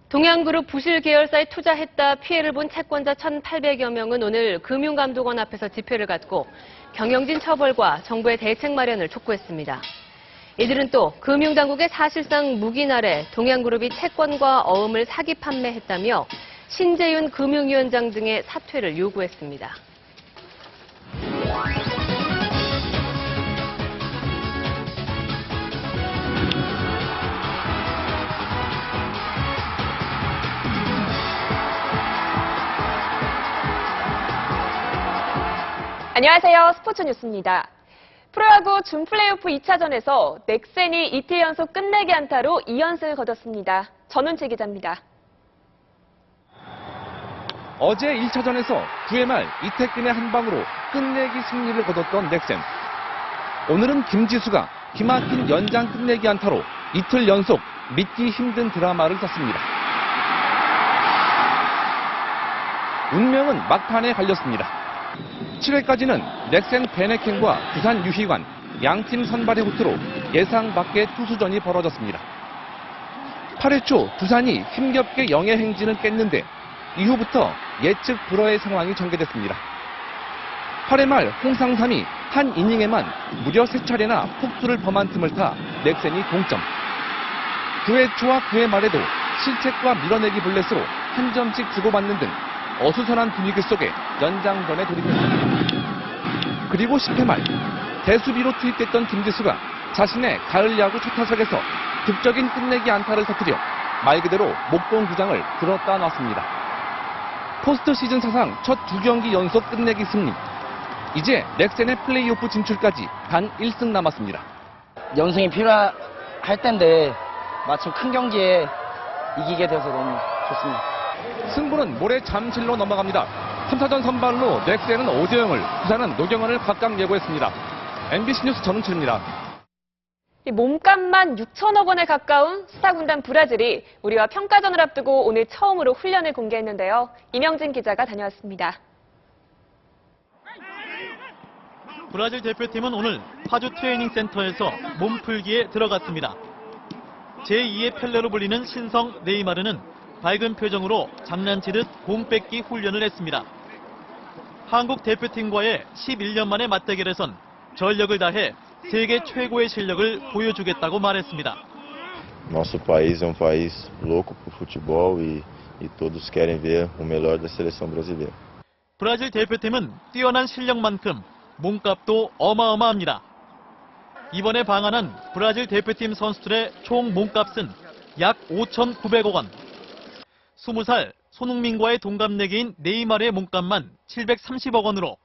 동양그룹 부실 계열사에 투자했다 피해를 본 채권자 1,800여 명은 오늘 금융감독원 앞에서 집회를 갖고 경영진 처벌과 정부의 대책 마련을 촉구했습니다. 이들은 또 금융당국의 사실상 묵인 아래 동양그룹이 채권과 어음을 사기 판매했다며 신재윤 금융위원장 등의 사퇴를 요구했습니다. 안녕하세요. 스포츠 뉴스입니다. 프로야구 준 플레이오프 2차전에서 넥센이 이틀 연속 끝내기 안타로 2연승을 거뒀습니다. 전운채 기자입니다. 어제 1차전에서 9회 말 이태근의 한 방으로 끝내기 승리를 거뒀던 넥센. 오늘은 김지수가 기막힌 연장 끝내기 안타로 이틀 연속 믿기 힘든 드라마를 썼습니다. 운명은 막판에 갈렸습니다. 7회까지는 넥센 베네켄과 두산 유희관, 양팀 선발의 호투로 예상 밖의 투수전이 벌어졌습니다. 8회 초 두산이 힘겹게 영의 행진을 깼는데 이후부터 예측 불허의 상황이 전개됐습니다. 8회 말 홍상삼이 한 이닝에만 무려 3차례나 폭투를 범한 틈을 타 넥센이 동점. 9회 초와 9회 말에도 실책과 밀어내기 블렛으로 한 점씩 주고받는 등 어수선한 분위기 속에 연장전에 돌입했습니다. 그리고 10회 말 대수비로 투입됐던 김지수가 자신의 가을 야구 첫 타석에서 극적인 끝내기 안타를 터뜨려 말 그대로 목동구장을 들었다 놨습니다. 포스트 시즌 사상 첫 2경기 연속 끝내기 승리. 이제 넥센의 플레이오프 진출까지 단 1승 남았습니다. 연승이 필요할 텐데 마침 큰 경기에 이기게 돼서 너무 좋습니다. 승부는 모레 잠실로 넘어갑니다. 3차전 선발로 넥센은 오재영을, 두산은 노경원을 각각 예고했습니다. MBC 뉴스 전은철입니다. 몸값만 6천억 원에 가까운 스타군단 브라질이 우리와 평가전을 앞두고 오늘 처음으로 훈련을 공개했는데요. 이명진 기자가 다녀왔습니다. 브라질 대표팀은 오늘 파주 트레이닝 센터에서 몸풀기에 들어갔습니다. 제2의 펠레로 불리는 신성 네이마르는 밝은 표정으로 장난치듯 공 뺏기 훈련을 했습니다. 한국 대표팀과의 11년 만의 맞대결에선 전력을 다해 세계 최고의 실력을 보여주겠다고 말했습니다. Nosso país é país louco por futebol e todos querem ver o melhor da seleção brasileira. 브라질 대표팀은 뛰어난 실력만큼 몸값도 어마어마합니다. 이번에 방한한 브라질 대표팀 선수들의 총 몸값은 약 5,900억 원. 20살 손흥민과의 동갑내기인 네이마르의 몸값만 730억 원으로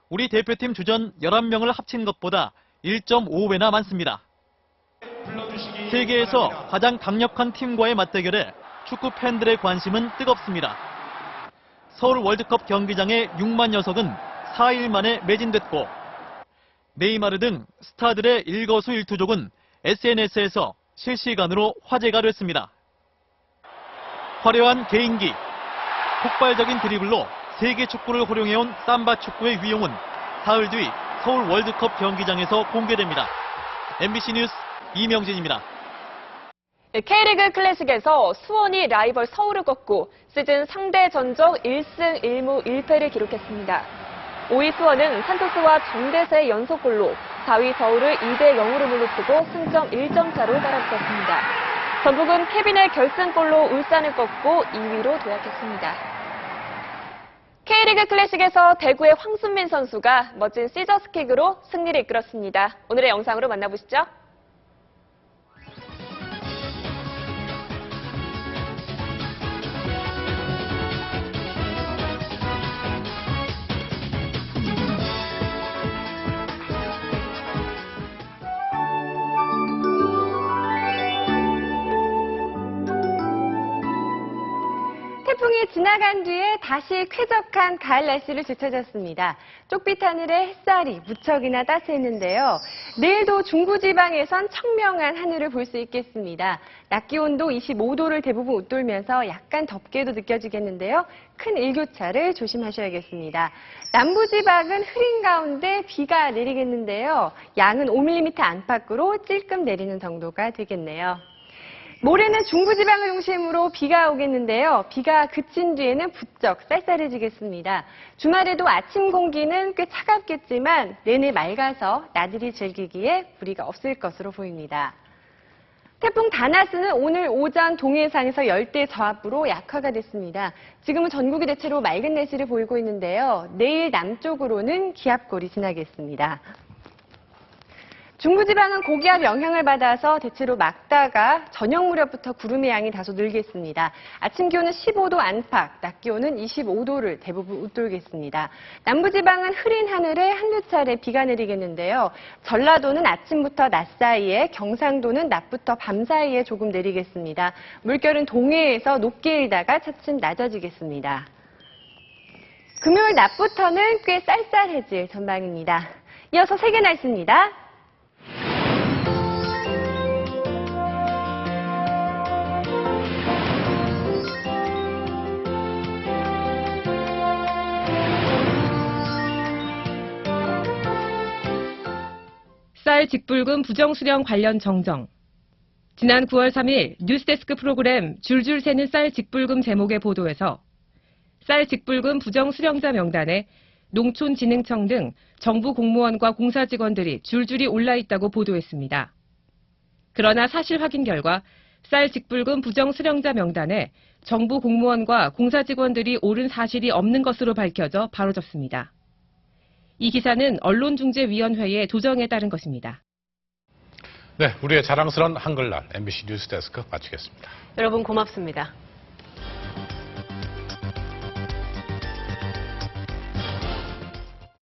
우리 대표팀 주전 11명을 합친 것보다 1.5배나 많습니다. 세계에서 가장 강력한 팀과의 맞대결에 축구 팬들의 관심은 뜨겁습니다. 서울 월드컵 경기장의 6만 녀석은 4일 만에 매진됐고 네이마르 등 스타들의 일거수일투족은 SNS에서 실시간으로 화제가 됐습니다. 화려한 개인기, 폭발적인 드리블로 세계 축구를 호령해온 삼바 축구의 위용은 사흘 뒤 서울 월드컵 경기장에서 공개됩니다. MBC 뉴스 이명진입니다. K리그 클래식에서 수원이 라이벌 서울을 꺾고 시즌 상대 전적 1승 1무 1패를 기록했습니다. 5위 수원은 산토스와 정대세의 연속골로 4위 서울을 2대 0으로 물리치고 승점 1점 차로 따라붙었습니다. 전북은 케빈의 결승골로 울산을 꺾고 2위로 도약했습니다. K리그 클래식에서 대구의 황순민 선수가 멋진 시저스킥으로 승리를 이끌었습니다. 오늘의 영상으로 만나보시죠. 태풍이 지나간 뒤에 다시 쾌적한 가을 날씨를 되찾았습니다. 쪽빛 하늘에 햇살이 무척이나 따스했는데요. 내일도 중부지방에선 청명한 하늘을 볼 수 있겠습니다. 낮 기온도 25도를 대부분 웃돌면서 약간 덥게도 느껴지겠는데요. 큰 일교차를 조심하셔야겠습니다. 남부지방은 흐린 가운데 비가 내리겠는데요. 양은 5mm 안팎으로 찔끔 내리는 정도가 되겠네요. 모레는 중부지방을 중심으로 비가 오겠는데요. 비가 그친 뒤에는 부쩍 쌀쌀해지겠습니다. 주말에도 아침 공기는 꽤 차갑겠지만 내내 맑아서 나들이 즐기기에 무리가 없을 것으로 보입니다. 태풍 다나스는 오늘 오전 동해상에서 열대 저압으로 약화가 됐습니다. 지금은 전국이 대체로 맑은 날씨를 보이고 있는데요. 내일 남쪽으로는 기압골이 지나겠습니다. 중부지방은 고기압 영향을 받아서 대체로 맑다가 저녁 무렵부터 구름의 양이 다소 늘겠습니다. 아침 기온은 15도 안팎, 낮 기온은 25도를 대부분 웃돌겠습니다. 남부지방은 흐린 하늘에 한두 차례 비가 내리겠는데요. 전라도는 아침부터 낮 사이에, 경상도는 낮부터 밤 사이에 조금 내리겠습니다. 물결은 동해에서 높게 일다가 차츰 낮아지겠습니다. 금요일 낮부터는 꽤 쌀쌀해질 전망입니다. 이어서 세계 날씨입니다. 쌀 직불금 부정수령 관련 정정. 지난 9월 3일 뉴스데스크 프로그램 줄줄 새는 쌀 직불금 제목의 보도에서 쌀 직불금 부정수령자 명단에 농촌진흥청 등 정부 공무원과 공사직원들이 줄줄이 올라 있다고 보도했습니다. 그러나 사실 확인 결과 쌀 직불금 부정수령자 명단에 정부 공무원과 공사직원들이 오른 사실이 없는 것으로 밝혀져 바로잡습니다. 이 기사는 언론중재위원회의 조정에 따른 것입니다. 네, 우리의 자랑스러운 한글날 MBC 뉴스데스크 마치겠습니다. 여러분 고맙습니다.